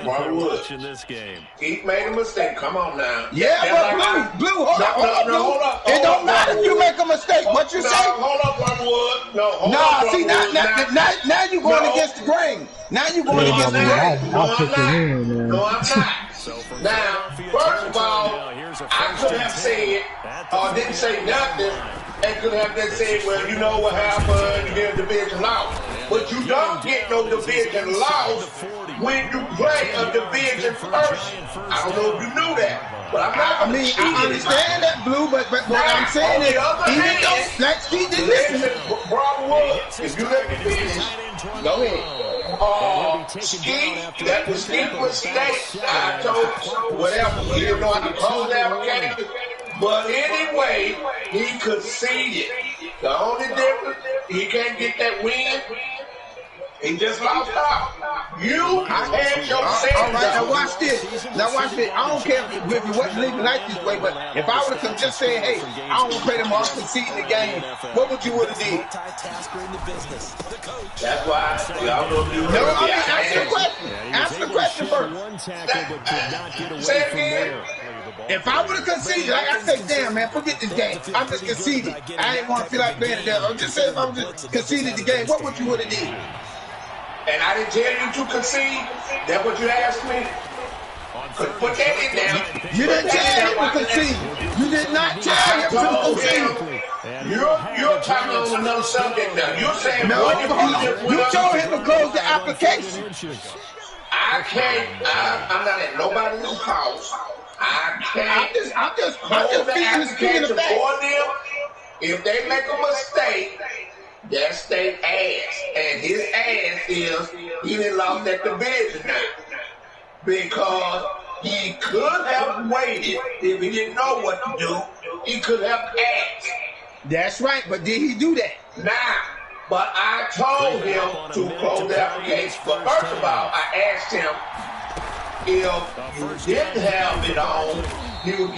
Broadwood. In this game. He made a mistake. Come on now. Yeah, but Blue, hold up, Blue. It don't matter if you make a mistake. What you say? Hold up, Broadwood. Hold up, see, now you're going against the grain. Now you're going against the grain. No, I'm not. Now, first of all, I could have said, or didn't say nothing, and could have just said, well, you know what happened, you get a division loss. But you don't get no division loss when you play a division first. I don't know if you knew that. But I'm not I understand that, Blue, but what I'm saying is, even though Black Skeet didn't listen. Broadwood, if you let me finish, go ahead. Skeet, that was Skeet's mistake. I told whatever, he didn't know how to close the application. But anyway, he conceded. The only difference, he can't get that win. He just lost out. You had your say. All right, now watch this. I don't care if you wasn't living like this way, but if I would have just said, hey, I don't want to play them off conceding the game, what would you would have did? That's why y'all don't do No, I mean, answer the question first. Say it again. If I would have conceded, like I say, damn, man, forget this game. I'm just conceded. I didn't want to feel like playing it. I'm just saying, if I was just conceded the game, what would you would have did? And I didn't tell you to concede. That's what you asked me. Put that in there. You didn't tell him to concede. You did not tell him to concede. You're talking on another subject now. You're saying no. You told him to close the application. I can't. I'm not at nobody's house. I can't. I'm just speaking for them. If they make a mistake, that's their ass. And his ass is he done lost that division now. Because he could have waited if he didn't know what to do. He could have asked. That's right, but did he do that? Nah. But I told him to close the application. But first of all, I asked him if you didn't have it on, you would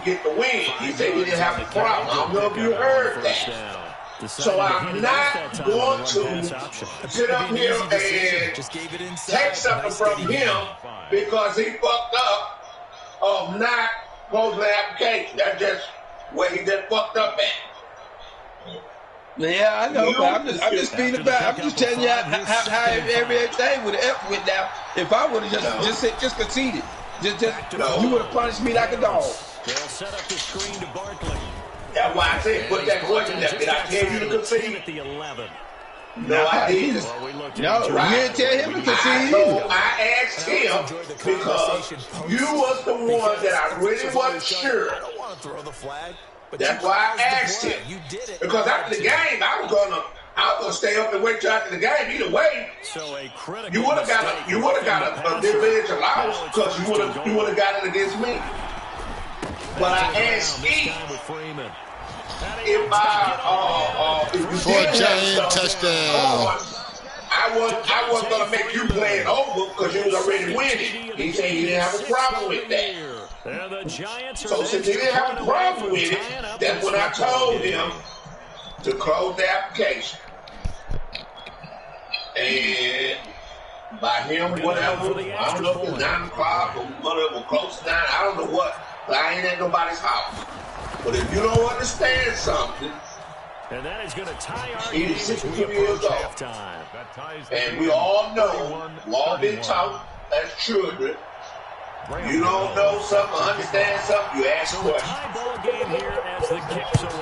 get the win. He said he didn't have a problem. I don't know if you heard that. So I'm not going to sit up here and take something from him because he fucked up of not closing the application. That's just where he just fucked up at. Yeah, I know, but I'm just feeling bad. I'm just telling you how everything would have went down if I would have just conceded. You would have punished me like a dog. They'll set up the screen to Barkley. That's why I said put that question there. Did I tell you to concede? At the 11. No, I didn't. No, you didn't tell him to concede. I asked him because you was the one that I really wasn't sure. I don't want to throw the flag. That's why I asked him. Because after the game, I was gonna stay up and wait till after the game. Either way, you would have got a division loss because you would have got it against me. But I asked Steve if for a giant touchdown. I wasn't gonna make you play it over because you was already winning. He said he didn't have a problem with that. So since he didn't have a problem with it, that's when I told him to close the application. And by him, whatever. I don't know if it's 9 o'clock or whatever, close to 9. I don't know what. But I ain't at nobody's house. But if you don't understand something, and that is going to tie our game as we approach halftime. And we all know, we've all been taught as children, you don't know something, understand something, you ask questions.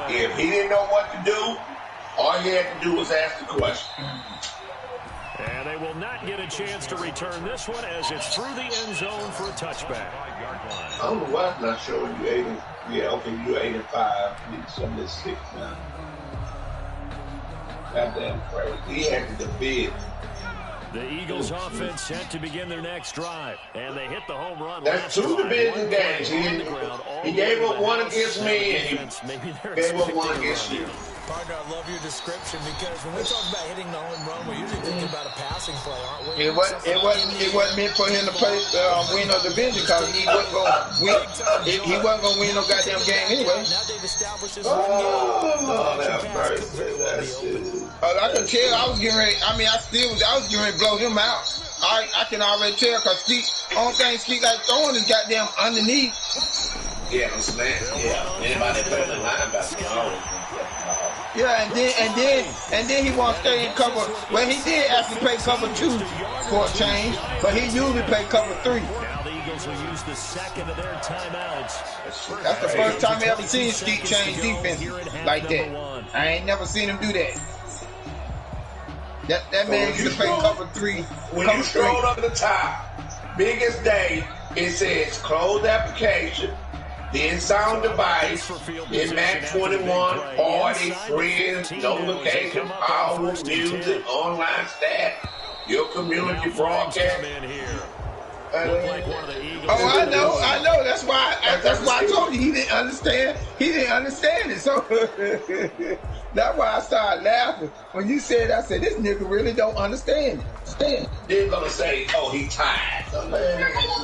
If he didn't know what to do, all he had to do was ask the question. And they will not get a chance to return this one as it's through the end zone for a touchback. I don't know why it's not showing you 8 and, yeah, okay, you're 8 and 5. You need some of this 6 now. Goddamn crazy. He had to bid. The Eagles offense set to begin their next drive, and they hit the home run. That's 2 division games. He gave up 1 against me, and he gave up 1 against you. Partner, I love your description because when we talk about hitting the home run, we're usually thinking about a passing play, aren't we? It wasn't meant for him to play win no division because he wasn't gonna win no goddamn game anyway. Now they've established this I can tell I was getting ready. I mean, I was getting ready to blow him out. I can already tell because only thing Steve like throwing is goddamn underneath. Yeah, it's man. Yeah, anybody better than linebacker. Yeah, and then he wants to stay in cover. Well, he did actually play cover 2 for a change, but he usually play cover 3. Now the Eagles will use the second of their timeouts. That's the first time I ever seen Skeet change defense like that. I ain't never seen him do that. That man used to play cover 3. When you scroll up the top, biggest day, it says closed application. Then sound device, then Mac 21, party, friends, notification, power, music, online stat, your community broadcast. Oh, I know. That's why I told you he didn't understand. He didn't understand it. So that's why I started laughing. When you said, I said, this nigga really don't understand it. They're gonna say, oh, he tired.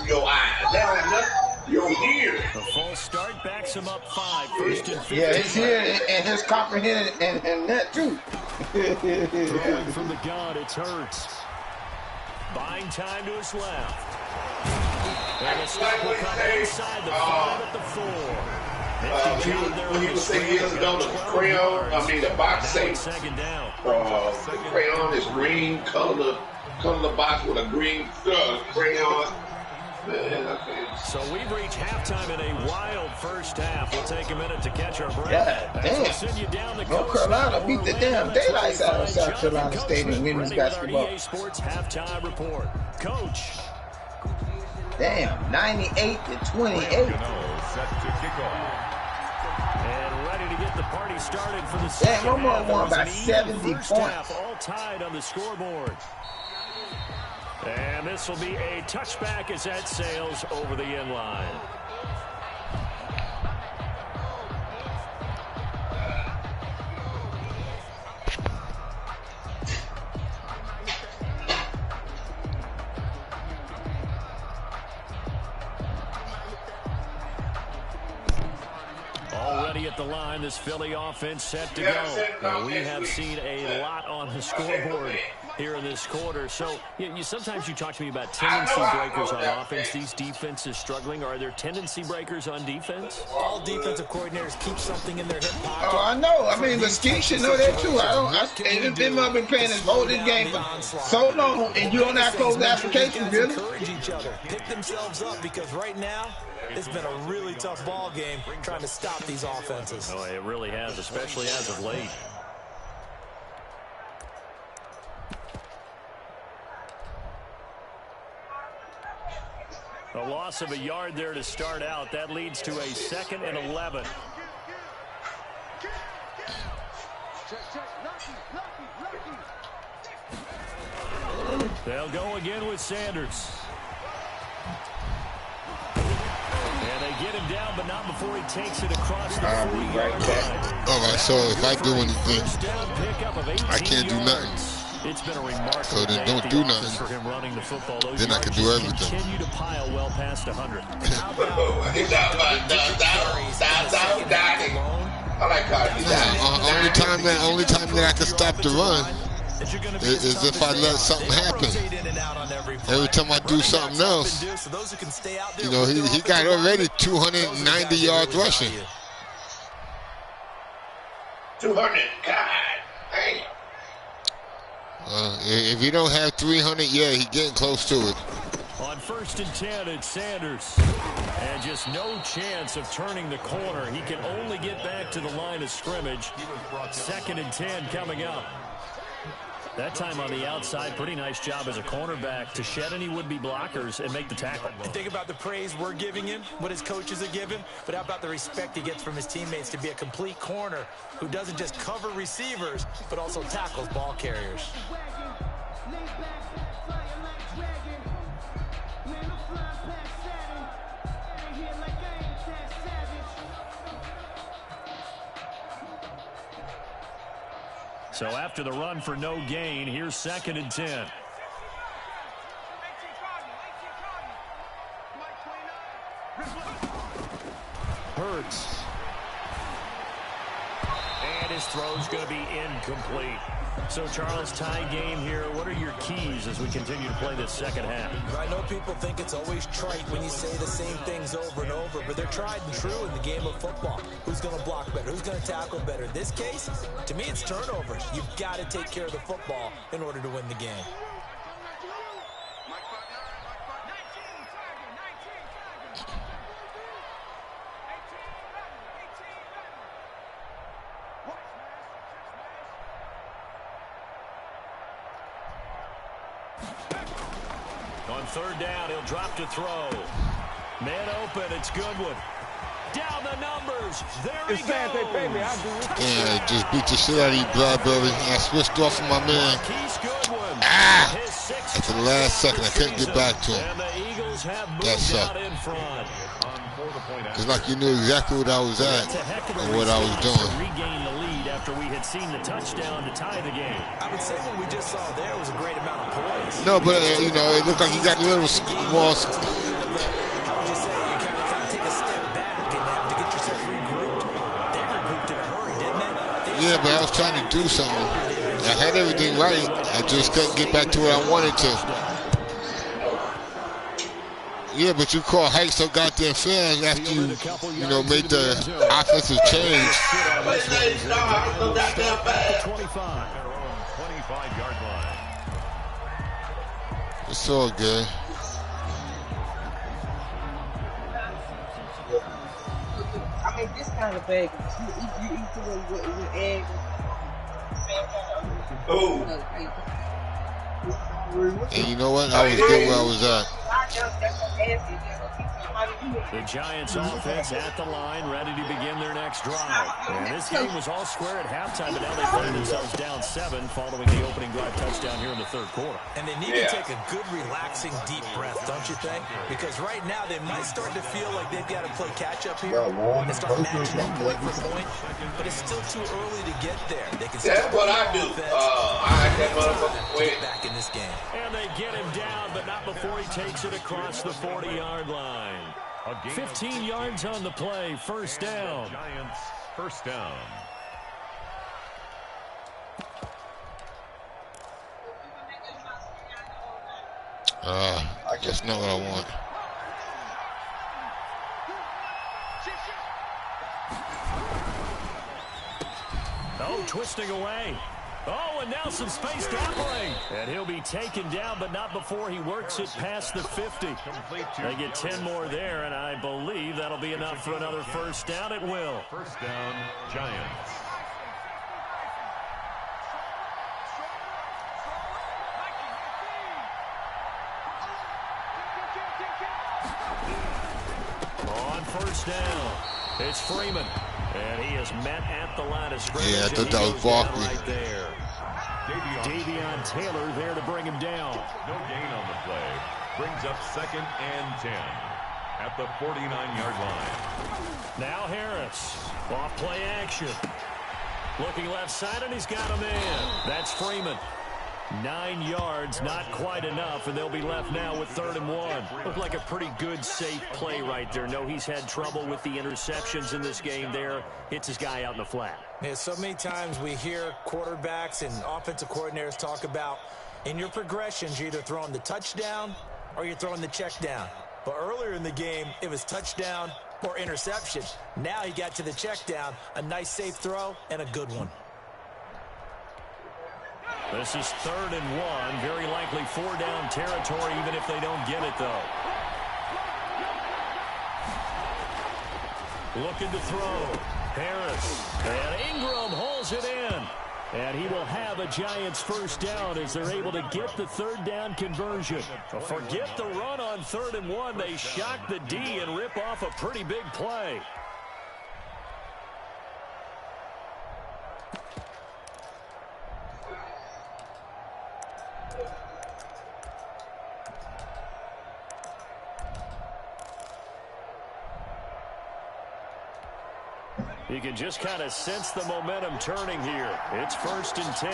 Your eyes. That ain't nothing. You're here. The false start backs him up 5. First and 15. Yeah, he's here and his comprehension and that too. From the gun, it's Hurts. Buying time to his left. And the stop will come inside the 5 at the 4. When you say years ago, the crayon, the box say, the crayon is green, color the box with a green crayon. So we've reached halftime in a wild first half. We'll take a minute to catch our breath. Yeah, damn. North Carolina beat the damn daylights out of South Carolina State in women's basketball. EA Sports halftime report. Coach. Damn, 98-28. And ready to get the party started for the second half. Damn, won by 70 points. All tied on the scoreboard. And this will be a touchback as that sails over the end line. Already at the line, this Philly offense set to go. Now, we have seen a lot on the scoreboard here in this quarter. So sometimes you talk to me about tendency breakers on offense. These defenses struggling. Are there tendency breakers on defense? All defensive coordinators keep something in their hip pocket. Oh, I know. I mean, the Skeet should know that too. I've been playing this whole game for so long, and you don't have closed application, really? Encourage each other, pick themselves up, because right now it's been a really tough ball game trying to stop these offenses. Oh, it really has, especially as of late. A loss of a yard there to start out. That leads to a 2nd and 11. They'll go again with Sanders. And they get him down, but not before he takes it across the 40-yard line. All right, so if I do anything, I can't do nothing. It's been a remarkable so then don't do nothing. For him running the football. Those then I can do everything. Continue to pile well past 100. I like only time that I can stop the run is if I let something happen. Every time I do something else, you know, he got already 290 yards rushing. 200, God damn. If you don't have 300, yeah, he's getting close to it. On 1st and 10, it's Sanders. And just no chance of turning the corner. He can only get back to the line of scrimmage. 2nd and 10 coming up. That time on the outside, pretty nice job as a cornerback to shed any would-be blockers and make the tackle. Think about the praise we're giving him, what his coaches are giving, but how about the respect he gets from his teammates to be a complete corner who doesn't just cover receivers, but also tackles ball carriers. So after the run for no gain, here's 2nd and 10. Hurts. And his throw's going to be incomplete. So, Charles, tie game here. What are your keys as we continue to play this second half? I know people think it's always trite when you say the same things over and over, but they're tried and true in the game of football. Who's going to block better? Who's going to tackle better? In this case, to me, it's turnovers. You've got to take care of the football in order to win the game. On 3rd down, he'll drop to throw. Man open, it's Goodwin. Down the numbers. There he goes. Yeah, just beat the shit out of you, Bradbury. I switched off of my man. At the last second, I couldn't get back to him. That sucked. It's like you knew exactly what I was at and what I was doing. Regain the lead after we had seen the touchdown to tie the game. I would say what we just saw there was a great amount of poise. No, but you know, it looked like he got a little more. How would you say you kind of take a step back and to get yourself regrouped? They regrouped in a hurry, didn't they? Yeah, but I was trying to do something. I had everything right. I just couldn't get back to what I wanted to. Yeah, but you call hike so goddamn fast after you know, made the offensive change. 25-yard line. It's all good. I mean, this kind of bag, you eat the with eggs. Oh. And you know what? I was good where I was at. The Giants offense at the line, ready to begin their next drive. And this game was all square at halftime, but now they find themselves down 7 following the opening drive touchdown here in the 3rd quarter. And they need to take a good, relaxing, deep breath, don't you think? Because right now they might start to feel like they've got to play catch-up here and start matching up point for point, but it's still too early to get there. They can still That's what I do. I had that motherfucker get back in this game. And they get him down, but not before he takes it across the 40-yard line. 15 yards on the play, 1st down. Giants, 1st down. That's not what I want. Oh, twisting away. Oh, and now some space tackling. And he'll be taken down, but not before he works it past the 50. They get 10 more there, and I believe that'll be enough for another 1st down. It will. 1st down, Giants. On 1st down, it's Freeman. And he is met at the line of scrimmage. Yeah, I thought that was Barkley. Right there. Davion Taylor there to bring him down. No gain on the play. Brings up 2nd and 10 at the 49-yard line. Now Harris. Off play action. Looking left side, and he's got a man. That's Freeman. 9 yards, not quite enough, and they'll be left now with 3rd and 1. Looked like a pretty good, safe play right there. No, he's had trouble with the interceptions in this game there. Hits his guy out in the flat. Yeah, so many times we hear quarterbacks and offensive coordinators talk about in your progressions, you're either throwing the touchdown or you're throwing the check down. But earlier in the game, it was touchdown or interception. Now he got to the check down, a nice safe throw, and a good one. This is 3rd and 1. Very likely 4-down territory, even if they don't get it, though. Looking to throw. Harris. And Ingram holds it in. And he will have a Giants 1st down as they're able to get the 3rd down conversion. Forget the run on 3rd and 1. They shock the D and rip off a pretty big play. You can just kind of sense the momentum turning here. It's 1st and 10.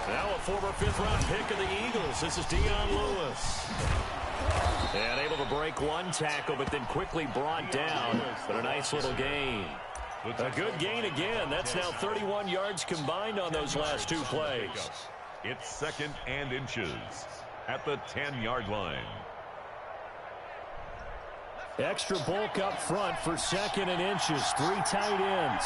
Now a former 5th-round pick of the Eagles. This is Dion Lewis. And able to break one tackle, but then quickly brought down. But a nice little gain. A good gain again. That's now 31 yards combined on those last 2 plays. It's 2nd and inches at the 10-yard line. Extra bulk up front for 2nd and inches. 3 tight ends.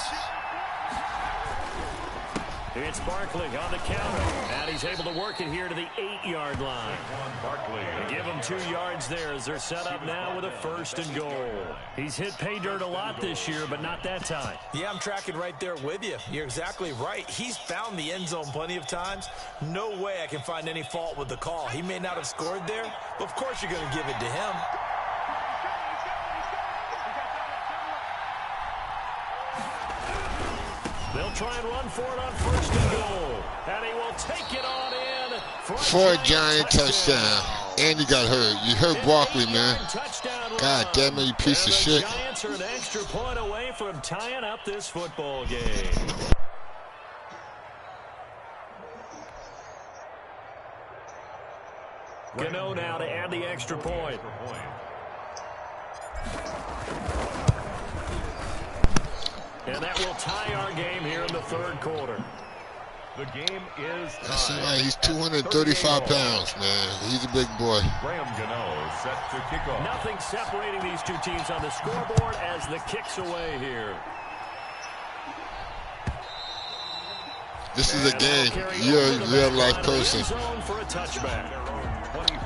It's Barkley on the counter. And he's able to work it here to the 8-yard line. Barkley. Give him 2 yards there as they're set up now with a 1st and goal. He's hit pay dirt a lot this year, but not that time. Yeah, I'm tracking right there with you. You're exactly right. He's found the end zone plenty of times. No way I can find any fault with the call. He may not have scored there, but of course you're going to give it to him. They'll try and run for it on 1st and goal. And he will take it on in. For a Giant touchdown. And you got hurt. You hurt Barkley, man. God damn it, you piece of shit. The Giants are an extra point away from tying up this football game. Gano now to add the extra point. And that will tie our game here in the 3rd quarter. The game is tied. That's right. He's 235 pounds, man. He's a big boy. Graham Gano set to kick off. Nothing separating these 2 teams on the scoreboard as the kick's away here. This is a game. You're a real-life person.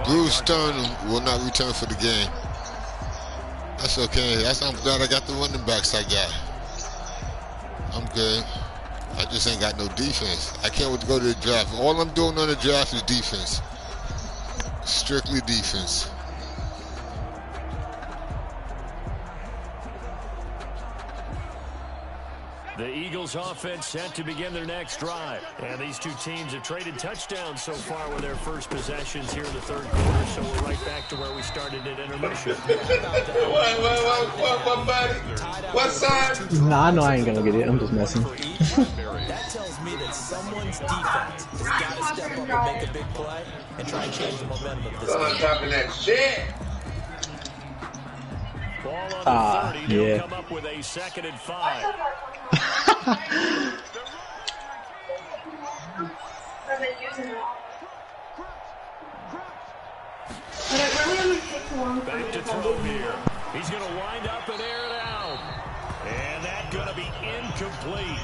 Bruce Stern will not return for the game. That's okay. I'm glad I got the running backs I got. I'm good. I just ain't got no defense. I can't wait to go to the draft. All I'm doing on the draft is defense. Strictly defense. The Eagles offense set to begin their next drive. And these 2 teams have traded touchdowns so far with their first possessions here in the 3rd quarter. So we're right back to where we started at intermission. What, buddy? What side? Nah, I know I ain't gonna get it. I'm just messing. That tells me that someone's defense has got to step up and make a big play and try and change the momentum of this game. Talking that shit. Ball on the 30. They'll Yeah. come up with a 2nd and 5. Back to throw here. He's going to wind up and air it out. And that's going to be incomplete.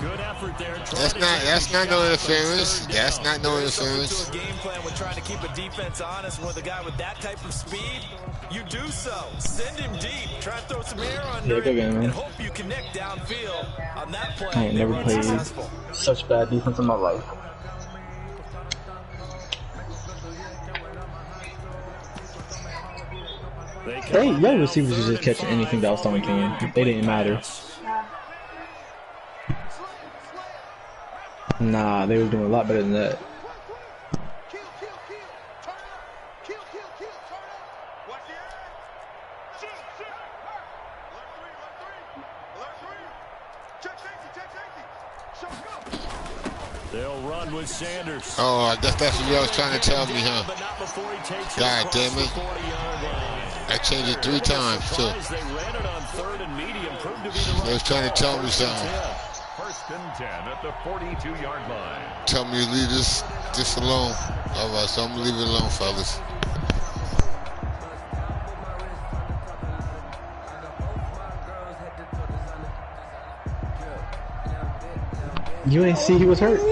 Good effort there. That's not no interference. That's not no interference. A game plan with trying to keep a defense honest with a guy with that type of speed. You do so. Send him deep. Try and throw some air under Yeah, good game, man. and hope you connect downfield. On that play, I ain't never played successful. such bad defense in my life. Hey, your receivers was just catching anything that was thrown to him. They didn't matter. Nah, they were doing a lot better than that. They'll run with Sanders. Oh, I guess that's what y'all was trying to tell me, huh? God damn it. I changed it 3 times, too. They ran it on 3rd and medium. Proved to be the They was trying to tell me something. 1st and 10 at the 42-yard line. Tell me to leave this alone. All right, so I'm going to leave it alone, fellas. You ain't see he was hurt.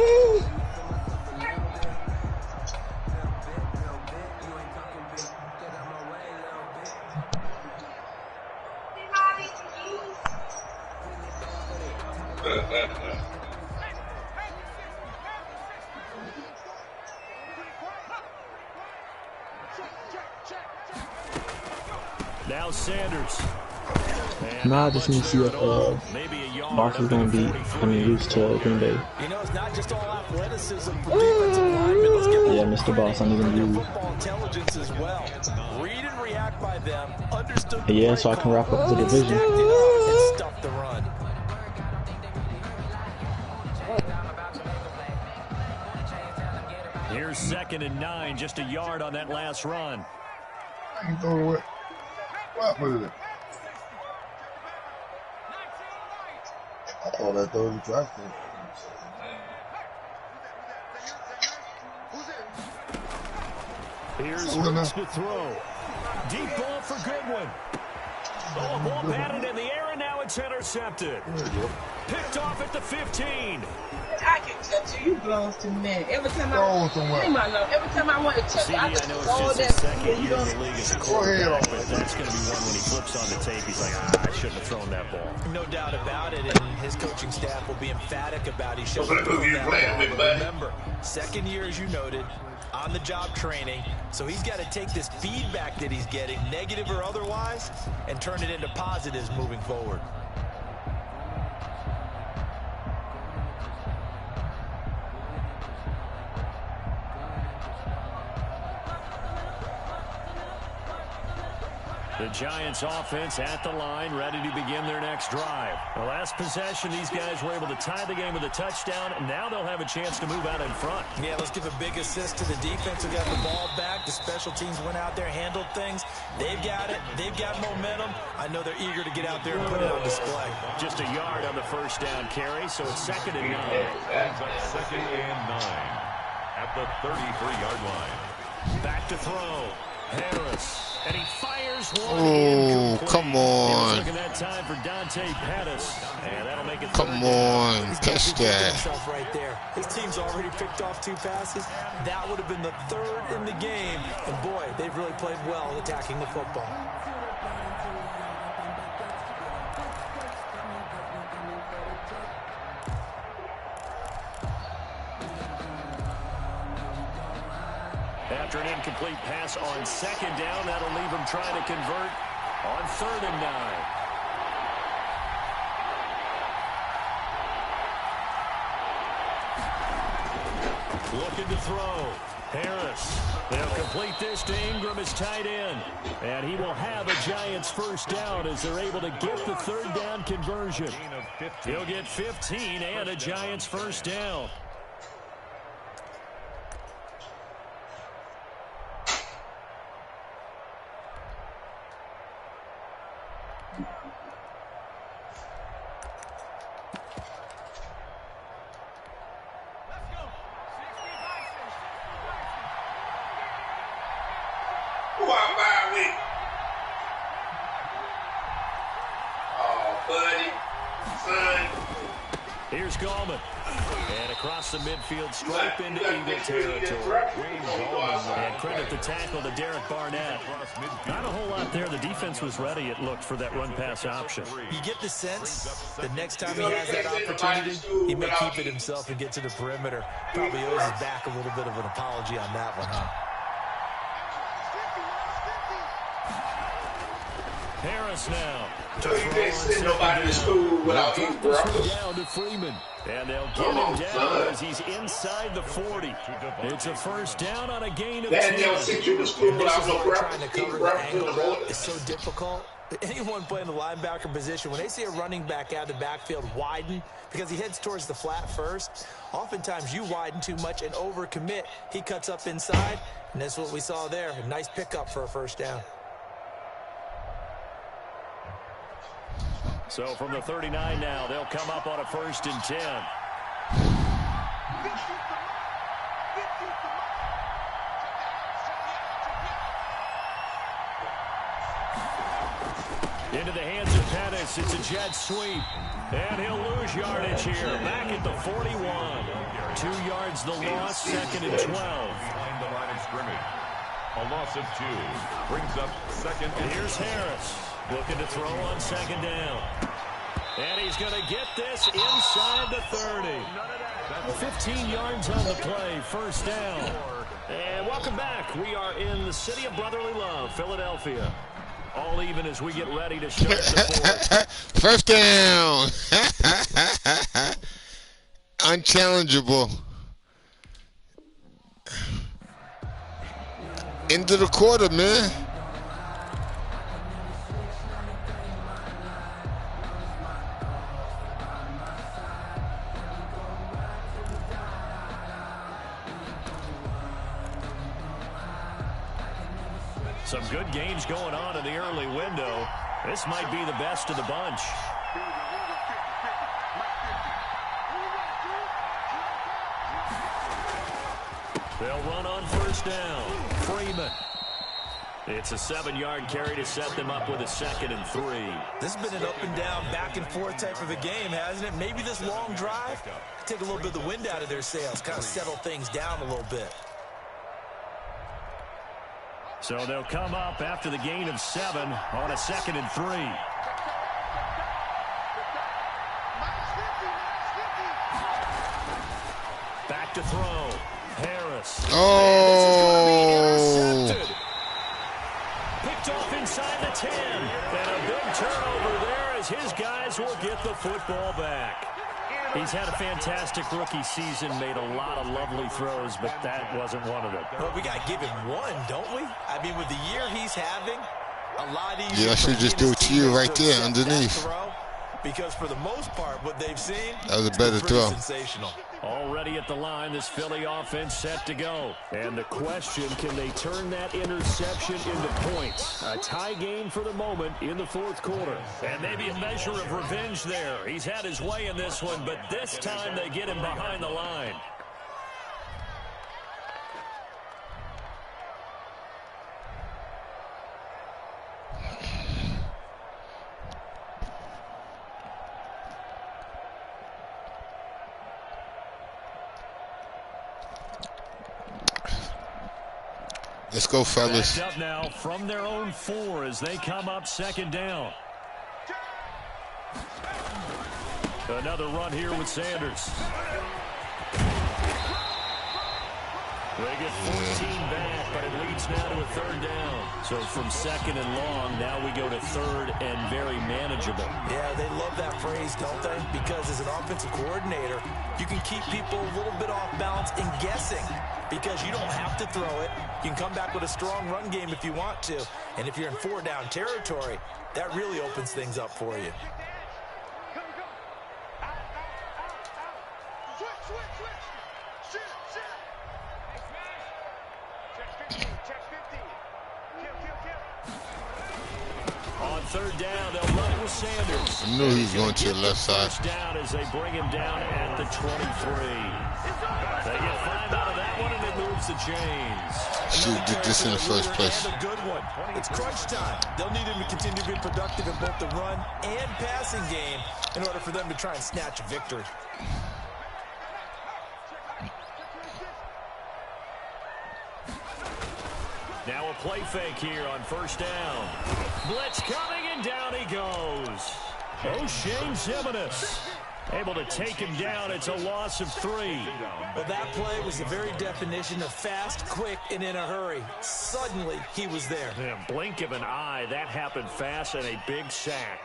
Now Sanders. Nah, I just need to see if Barkley's gonna lose to Green Bay. You know, it's not just all athleticism for defensive linemen. Let's get Yeah, Mr. Boss, I'm even lose. football intelligence as well. Read and react by them. Understood. Yeah, so I can wrap up the division. And stuff the run. Here's 2nd and 9, just a yard on that last run. I can throw it. What was it? I thought that throw the track. Here's Hurts to throw. Deep ball for Goodwin. Oh, ball batted in the air, and now it's intercepted. Picked off at the 15. I can touch you. You belongs to me. Every time every time I want to touch you, I just know it's throw just that. his second year in the league as a quarterback, but that's going to be one when he flips on the tape. He's like, I shouldn't have thrown that ball. No doubt about it, and his coaching staff will be emphatic about he shouldn't have thrown that ball. But remember, 2nd year, as you noted, on-the-job training, so he's got to take this feedback that he's getting, negative or otherwise, and turn it into positives moving forward. The Giants offense at the line, ready to begin their next drive. The last possession, these guys were able to tie the game with a touchdown, and now they'll have a chance to move out in front. Yeah, let's give a big assist to the defense who got the ball back. The special teams went out there, handled things. They've got it. They've got momentum. I know they're eager to get out there and put it on display. Just a yard on the 1st down carry, so it's 2nd and 9. Ends up 2nd and 9 at the 33-yard line. Back to throw. Harris. And he fires one. Oh, come on. Looking at time for Dante Pettis. And that'll make it. Come on. Catch that. Right there. His team's already picked off 2 passes. That would have been the 3rd in the game. And boy, they've really played well attacking the football. After an incomplete pass on 2nd down, that'll leave him trying to convert on 3rd and 9. Looking to throw. Harris. They'll complete this to Ingram as tight end. And he will have a Giants 1st down as they're able to get the 3rd down conversion. He'll get 15 and a Giants 1st down. Here's Gallman. And across the midfield stripe into Eagle territory. And credit the tackle to Derek Barnett. Not a whole lot there. The defense was ready, it looked, for that run-pass option. You get the sense the next time he has that opportunity, he may keep it himself and get to the perimeter. Probably owes his back a little bit of an apology on that one, huh? Harris now. You can't send nobody to school without eating breakfast. Down to Freeman. And they'll get him down as he's inside the 40. It's a 1st down on a gain of 10. They'll send you to school without no breakfast. Trying to cover the angle route is so difficult. Anyone playing the linebacker position, when they see a running back out of the backfield widen because he heads towards the flat first, oftentimes you widen too much and overcommit. He cuts up inside, and that's what we saw there. A nice pickup for a first down. So from the 39 now, they'll come up on a 1st and 10. Into the hands of Pettis. It's a jet sweep. And he'll lose yardage here. Back at the 41. 2 yards the loss, 2nd and 12. Behind the line of scrimmage. A loss of 2. Brings up 2nd and here's Harris. Looking to throw on 2nd down. And he's going to get this inside the 30. 15 yards on the play, 1st down. And welcome back. We are in the city of brotherly love, Philadelphia. All even as we get ready to start the 4th. 1st down. Unchallengeable. Into the quarter, man. Some good games going on in the early window. This might be the best of the bunch. They'll run on 1st down. Freeman. It's a 7-yard carry to set them up with a 2nd and 3. This has been an up and down, back and forth type of a game, hasn't it? Maybe this long drive, take a little bit of the wind out of their sails, kind of settle things down a little bit. So they'll come up after the gain of 7 on a 2nd and 3. Back to throw. Harris. Oh. Picked off inside the 10. And a big turnover there as his guys will get the football back. He's had a fantastic rookie season, made a lot of lovely throws, but that wasn't one of them. Well, we got to give him one, don't we? I mean, with the year he's having, a lot easier. Yeah, I should just do it to you right there underneath. Because for the most part, what they've seen, that was a better throw. Sensational. Already at the line, this Philly offense set to go. And the question, can they turn that interception into points? A tie game for the moment in the 4th quarter. And maybe a measure of revenge there. He's had his way in this one, but this time they get him behind the line. Let's go, fellas. Backed up now from their own 4 as they come up 2nd down. Another run here with Sanders. They get 14 back, but it leads now to a 3rd down. So from 2nd and long, now we go to 3rd and very manageable. Yeah, they love that phrase, don't they? Because as an offensive coordinator, you can keep people a little bit off balance and guessing because you don't have to throw it. You can come back with a strong run game if you want to. And if you're in 4-down territory, that really opens things up for you. On 3rd down, they'll run it with Sanders. I knew he was going to the left side. First down as they bring him down at the 23. They get 5 out of that one, and it moves the chains. Should have did this in the first place. A good one. It's crunch time. They'll need him to continue to be productive in both the run and passing game in order for them to try and snatch a victory. Now a play fake here on 1st down. Blitz coming, and down he goes. O'Shane Zimenez able to take him down. It's a loss of 3. Well, that play was the very definition of fast, quick, and in a hurry. Suddenly, he was there. Yeah, blink of an eye. That happened fast, and a big sack.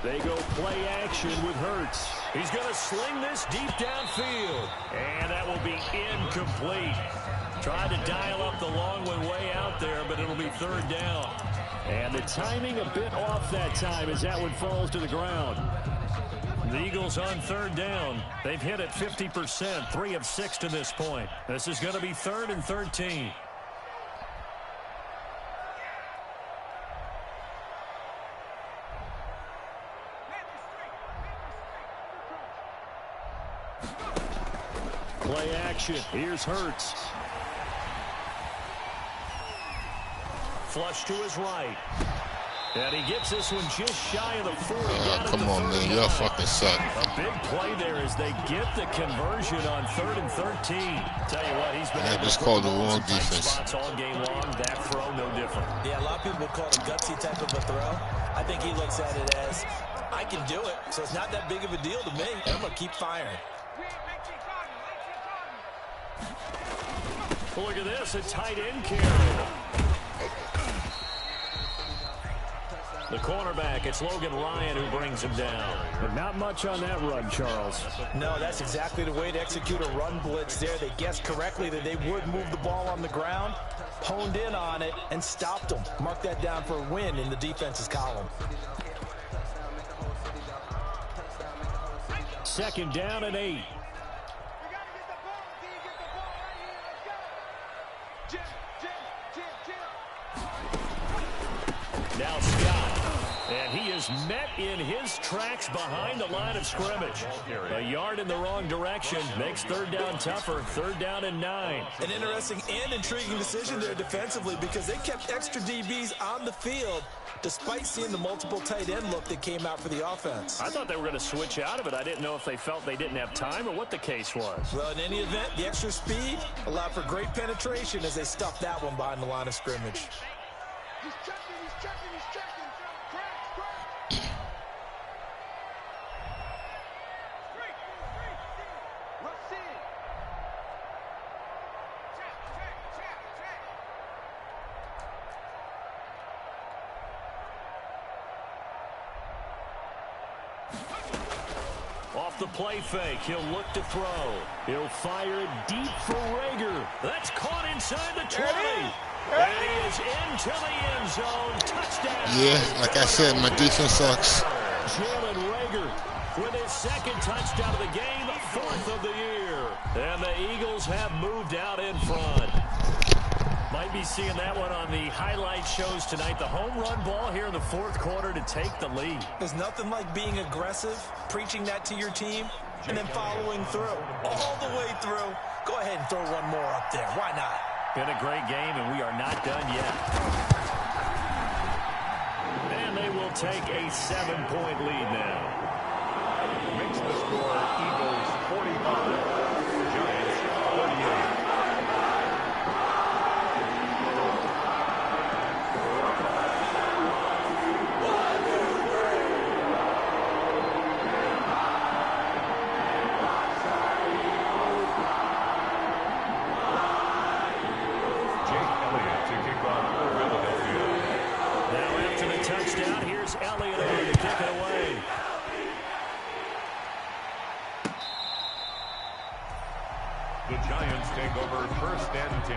They go play action with Hurts. He's going to sling this deep downfield. And that will be incomplete. Tried to dial up the long one way out there, but it'll be third down. And the timing a bit off that time as that one falls to the ground. The Eagles on third down. They've hit it 50%, 3 of 6 to this point. This is going to be 3rd and 13. Play action. Here's Hurts. Flush to his right. And he gets this one just shy of the 40. Come on, man. Y'all fucking suck. A big play there as they get the conversion on 3rd and 13. Tell you what, he's been I just called the wrong defense. Spots all game long. That throw, no different. Yeah, a lot of people would call it a gutsy type of a throw. I think he looks at it as, I can do it, so it's not that big of a deal to me. I'm going to keep firing. Well, look at this, a tight end carry. The cornerback, it's Logan Ryan who brings him down. But not much on that run, Charles. No, that's exactly the way to execute a run blitz there. They guessed correctly that they would move the ball on the ground, honed in on it, and stopped them. Mark that down for a win in the defense's column. 2nd down and 8. Now Scott, and he is met in his tracks behind the line of scrimmage. A yard in the wrong direction makes 3rd down tougher. 3rd down and 9. An interesting and intriguing decision there defensively because they kept extra DBs on the field despite seeing the multiple tight end look that came out for the offense. I thought they were going to switch out of it. I didn't know if they felt they didn't have time or what the case was. Well, in any event, the extra speed allowed for great penetration as they stuffed that one behind the line of scrimmage. He's checking. Off the play fake, he'll look to throw. He'll fire it deep for Rager. That's caught inside the 20. And he is into the end zone. Touchdown. Yeah, like I said, my defense sucks. Jalen Rager with his 2nd touchdown of the game, 4th of the year. And the Eagles have moved out in front. Might be seeing that one on the highlight shows tonight. The home run ball here in the 4th quarter to take the lead. There's nothing like being aggressive, preaching that to your team, and then following through. All the way through. Go ahead and throw one more up there. Why not? Been a great game, and we are not done yet. And they will take a 7-point lead now. Makes the score Eagles 45, Giants 38. Touchdown. Here's Elliott over to kick it away. The Giants take over 1st and 10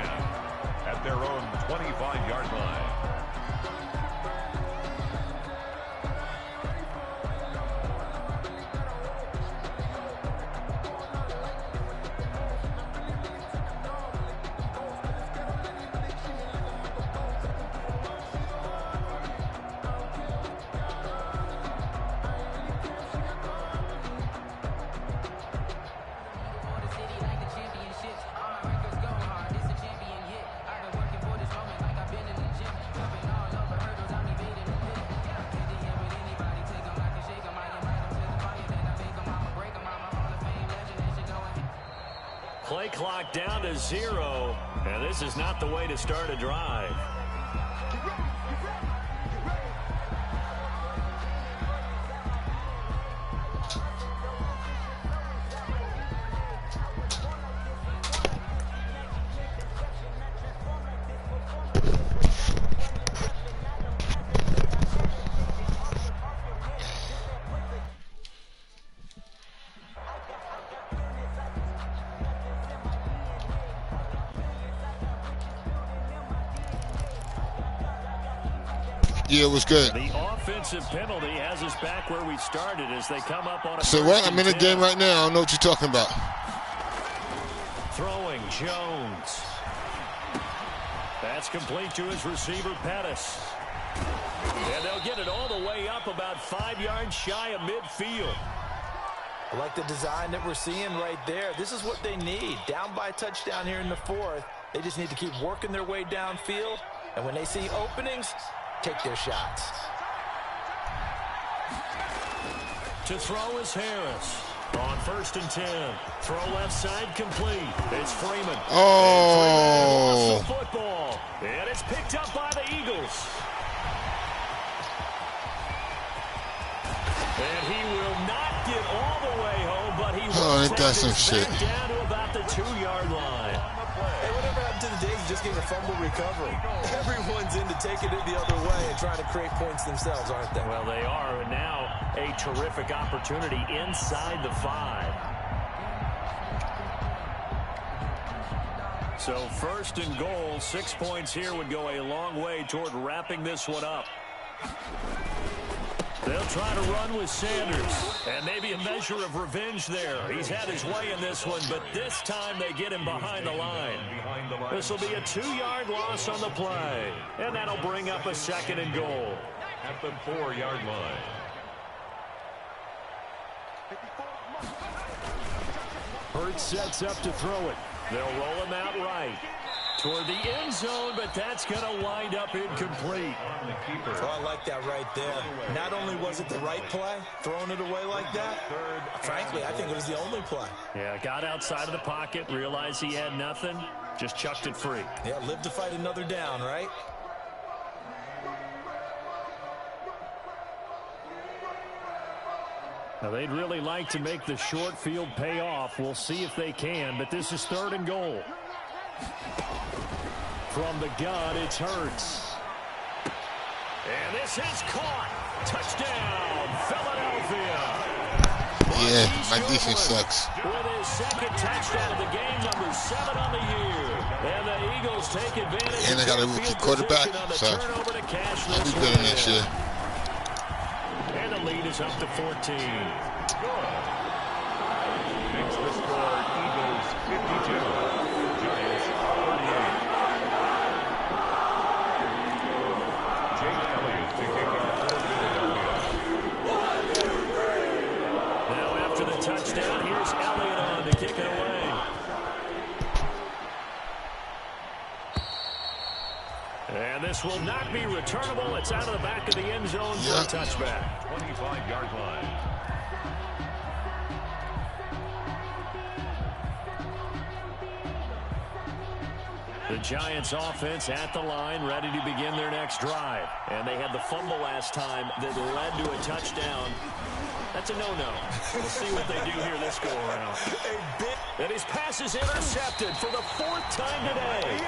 at their own 25-yard line. Play clock down to 0, and this is not the way to start a drive. Yeah, it was good. The offensive penalty has us back where we started as they come up on a So what? I'm in the game right now. I don't know what you're talking about. Throwing Jones. That's complete to his receiver, Pettis. And they'll get it all the way up about 5 yards shy of midfield. I like the design that we're seeing right there. This is what they need. Down by a touchdown here in the fourth. They just need to keep working their way downfield. And when they see openings, take their shots. To throw is Harris. On 1st and 10. Throw left side complete. It's Freeman. Oh. And Freeman lost the football. And it's picked up by the Eagles. And he will not get all the way home, but he will take this back down to about the 2-yard line. Hey, whatever happened to the days of just getting a fumble recovery? Everyone's into taking it the other way and trying to create points themselves, aren't they? Well, they are, and now a terrific opportunity inside the 5. So 1st and goal, 6 points here would go a long way toward wrapping this one up. They'll try to run with Sanders, and maybe a measure of revenge there. He's had his way in this one, but this time they get him behind the line. This will be a 2-yard loss on the play, and that'll bring up a 2nd and goal. At the 4-yard line. Hurts sets up to throw it. They'll roll him out right toward the end zone, but that's going to wind up incomplete. Oh, I like that right there. Not only was it the right play, throwing it away like that, frankly, I think it was the only play. Yeah, got outside of the pocket, realized he had nothing, just chucked it free. Yeah, live to fight another down, right? Now, they'd really like to make the short field pay off. We'll see if they can, but this is 3rd and goal. From the gun, it's Hurts. And this is caught. Touchdown, Philadelphia. Yeah, my defense sucks. With his 2nd touchdown of the game, number 7 on the year. And the Eagles take advantage. And I got a rookie quarterback, so I'll be better next year. And the lead is up to 14. Makes the score Eagles 52. Giants 38. Jake Elliott to kick off for Philadelphia. Now after the touchdown, here's Elliott on to kick it away. And this will not be returnable. It's out of the back of the end zone for a touchback. 25-yard line. The Giants offense at the line, ready to begin their next drive. And they had the fumble last time that led to a touchdown. That's a no-no. We'll see what they do here this go-around. And his pass is intercepted for the 4th time today.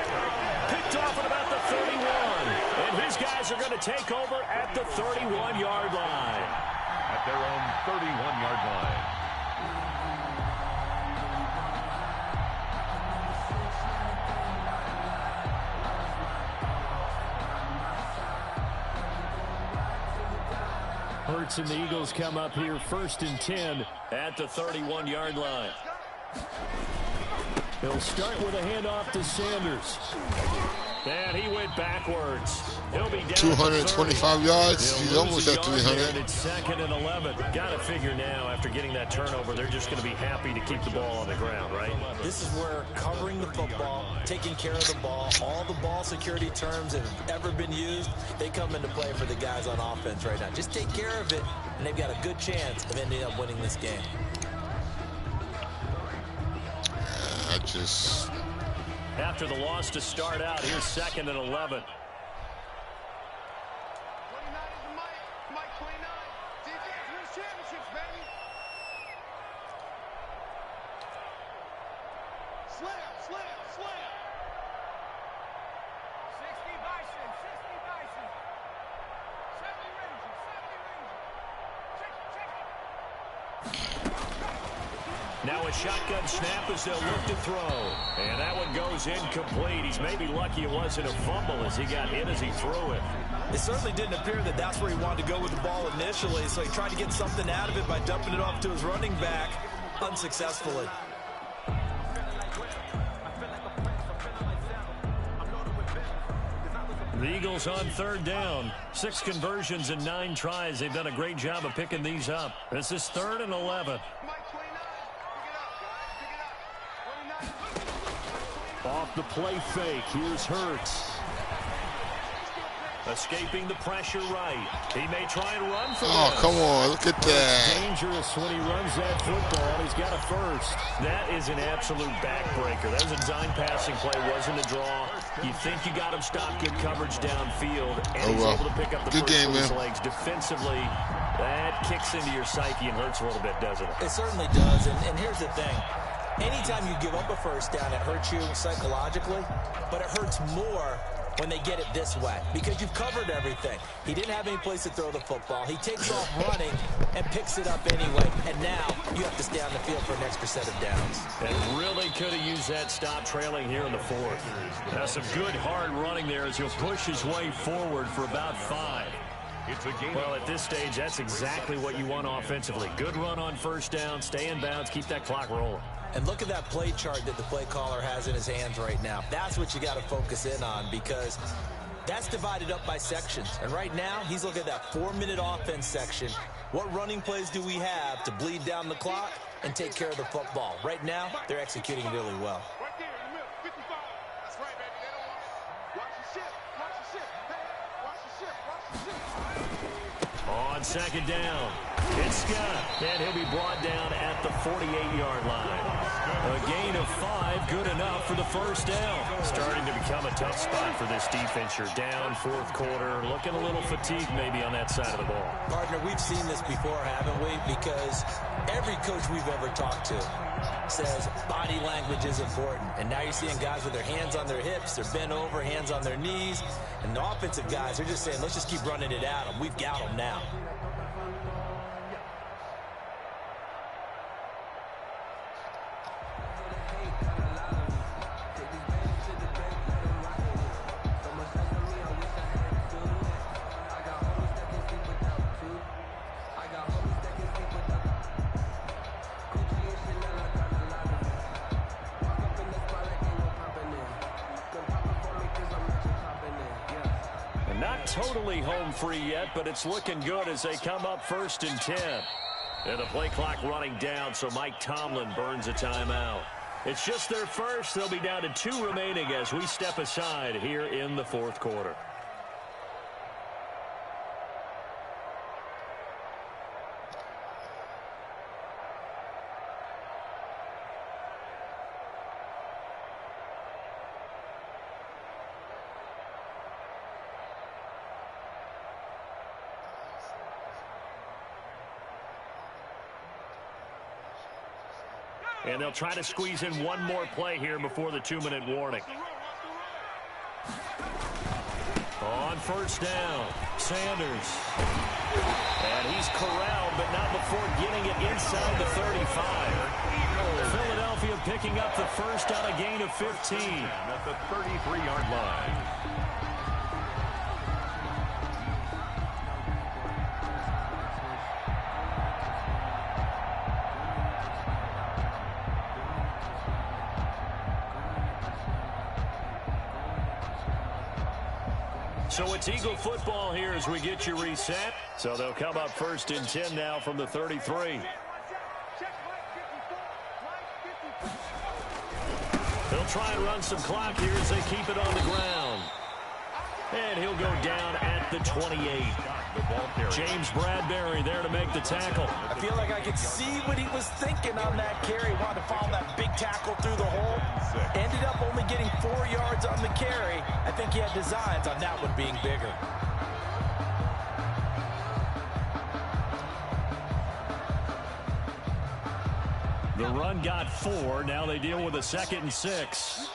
Picked off at about the 31. And his guys are going to take over at the 31-yard line. At their own 31-yard line. Hurts and the Eagles come up here 1st and 10 at the 31-yard line. He'll start with a handoff to Sanders. And he went backwards. He'll be down 225 yards. He's almost at 300. It's 2nd and 11. Got to figure now after getting that turnover, they're just going to be happy to keep the ball on the ground, right? This is where covering the football, taking care of the ball, all the ball security terms that have ever been used, they come into play for the guys on offense right now. Just take care of it, and they've got a good chance of ending up winning this game. After the loss to start out, here's 2nd and 11. Now a shotgun snap as they'll look to throw. And that one goes incomplete. He's maybe lucky it wasn't a fumble as he got hit as he threw it. It certainly didn't appear that that's where he wanted to go with the ball initially, so he tried to get something out of it by dumping it off to his running back unsuccessfully. The Eagles on third down. 6 conversions and 9 tries. They've done a great job of picking these up. This is 3rd and 11. Off the play fake. Here's Hurts. Escaping the pressure right. He may try and run for this. Come on. Look at that. Dangerous when he runs that football. He's got a first. That is an absolute backbreaker. That was a design passing play. Wasn't a draw. You think you got him stopped. Good coverage downfield. And he's able to pick up the first with his legs. Defensively, that kicks into your psyche and hurts a little bit, doesn't it? It certainly does. And here's the thing. Anytime you give up a first down, it hurts you psychologically, but it hurts more when they get it this way because you've covered everything. He didn't have any place to throw the football. He takes off running and picks it up anyway, and now you have to stay on the field for an extra set of downs. And really could have used that stop trailing here in the 4th. Now some good hard running there as he'll push his way forward for about 5. Well, at this stage, that's exactly what you want offensively. Good run on first down, stay in bounds, keep that clock rolling. And look at that play chart that the play caller has in his hands right now. That's what you got to focus in on because that's divided up by sections. And right now, he's looking at that 4-minute offense section. What running plays do we have to bleed down the clock and take care of the football? Right now, they're executing really well. On second down, it's Scott, and he'll be brought down at the 48-yard line. A gain of 5, good enough for the first down. Starting to become a tough spot for this defense. You're down 4th quarter, looking a little fatigued maybe on that side of the ball. Partner, we've seen this before, haven't we? Because every coach we've ever talked to says body language is important. And now you're seeing guys with their hands on their hips, they're bent over, hands on their knees. And the offensive guys are just saying, let's just keep running it at them. We've got them now. Totally home free yet, but it's looking good as they come up 1st and 10. And the play clock running down, so Mike Tomlin burns a timeout. It's just their first. They'll be down to 2 remaining as we step aside here in the 4th quarter. And they'll try to squeeze in one more play here before the 2-minute warning. On first down, Sanders. And he's corralled, but not before getting it inside the 35. Philadelphia picking up the first on a gain of 15 at the 33-yard line. So it's Eagle football here as we get you reset. So they'll come up 1st and 10 now from the 33. They'll try and run some clock here as they keep it on the ground. And he'll go down at the 28. James Bradbury there to make the tackle. I feel like I could see what he was thinking on that carry. Wanted to follow that big tackle through the hole. Ended up only getting 4 yards on the carry. I think he had designs on that one being bigger. The run got 4. Now they deal with a 2nd and 6.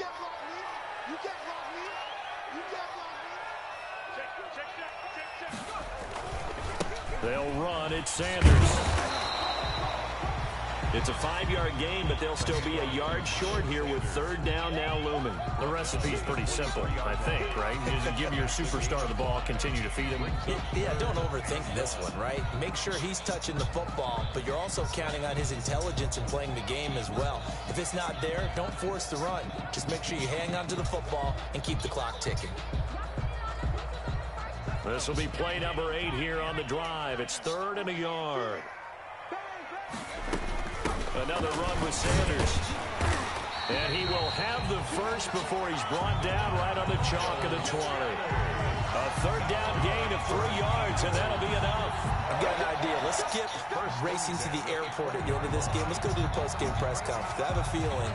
They'll run. It's Sanders. It's a 5-yard gain, but they'll still be a yard short here with 3rd down now looming. The recipe's pretty simple, I think, right? Just give your superstar the ball, continue to feed him. Yeah, don't overthink this one, right? Make sure he's touching the football, but you're also counting on his intelligence in playing the game as well. If it's not there, don't force the run. Just make sure you hang on to the football and keep the clock ticking. This will be play number 8 here on the drive. It's 3rd and a yard. Another run with Sanders. And he will have the first before he's brought down right on the chalk of the 20. A 3rd down gain of 3 yards, and that'll be enough. I've got an idea. Let's skip racing to the airport at the end of this game. Let's go to the post-game press conference. I have a feeling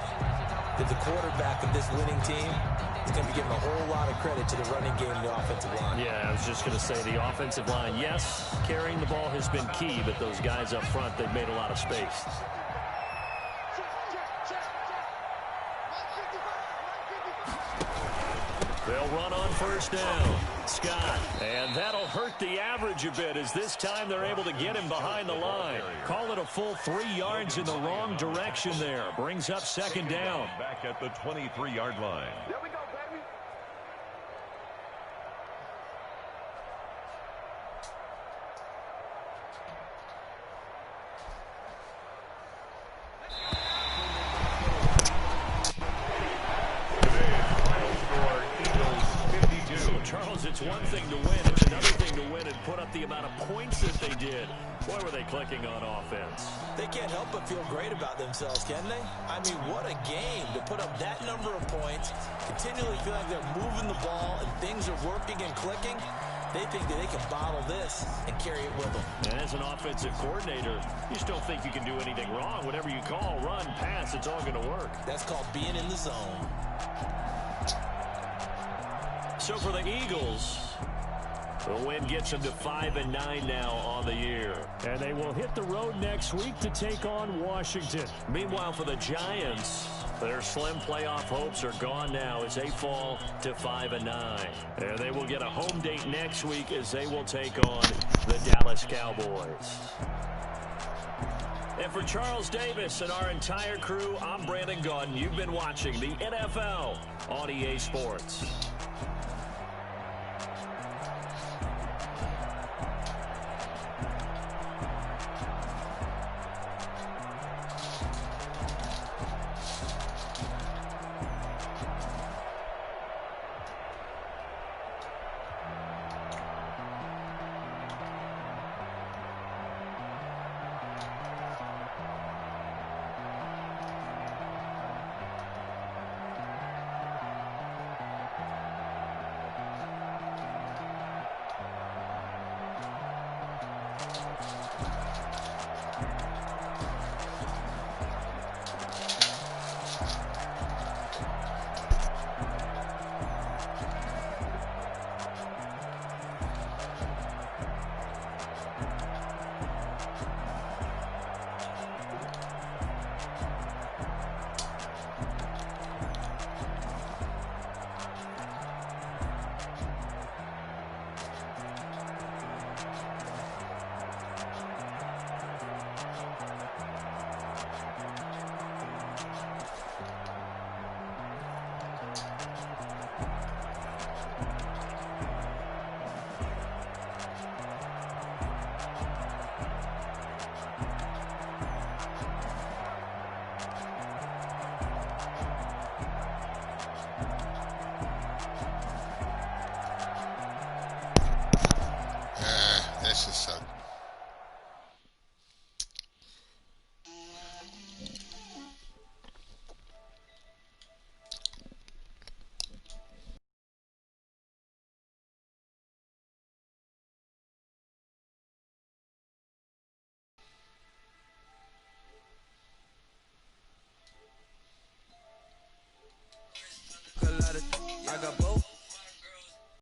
that the quarterback of this winning team is going to be giving a whole lot of credit to the running game and the offensive line. Yeah, I was just going to say the offensive line, yes, carrying the ball has been key, but those guys up front, they've made a lot of space. They'll run on 1st down. Scott. And that'll hurt the average a bit as this time they're able to get him behind the line. Call it a full 3 yards in the wrong direction there. Brings up 2nd down. Back at the 23-yard line. There we go, baby. Charles, it's one thing to win. It's another thing to win and put up the amount of points that they did. Boy, were they clicking on offense. They can't help but feel great about themselves, can they? I mean, what a game to put up that number of points, continually feel like they're moving the ball and things are working and clicking. They think that they can bottle this and carry it with them. And as an offensive coordinator, you just don't think you can do anything wrong. Whatever you call, run, pass, it's all going to work. That's called being in the zone. So for the Eagles, the win gets them to 5-9 now on the year. And they will hit the road next week to take on Washington. Meanwhile, for the Giants, their slim playoff hopes are gone now as they fall to 5-9. And they will get a home date next week as they will take on the Dallas Cowboys. And for Charles Davis and our entire crew, I'm Brandon Gaudin. You've been watching the NFL on EA Sports. That's just suck. I got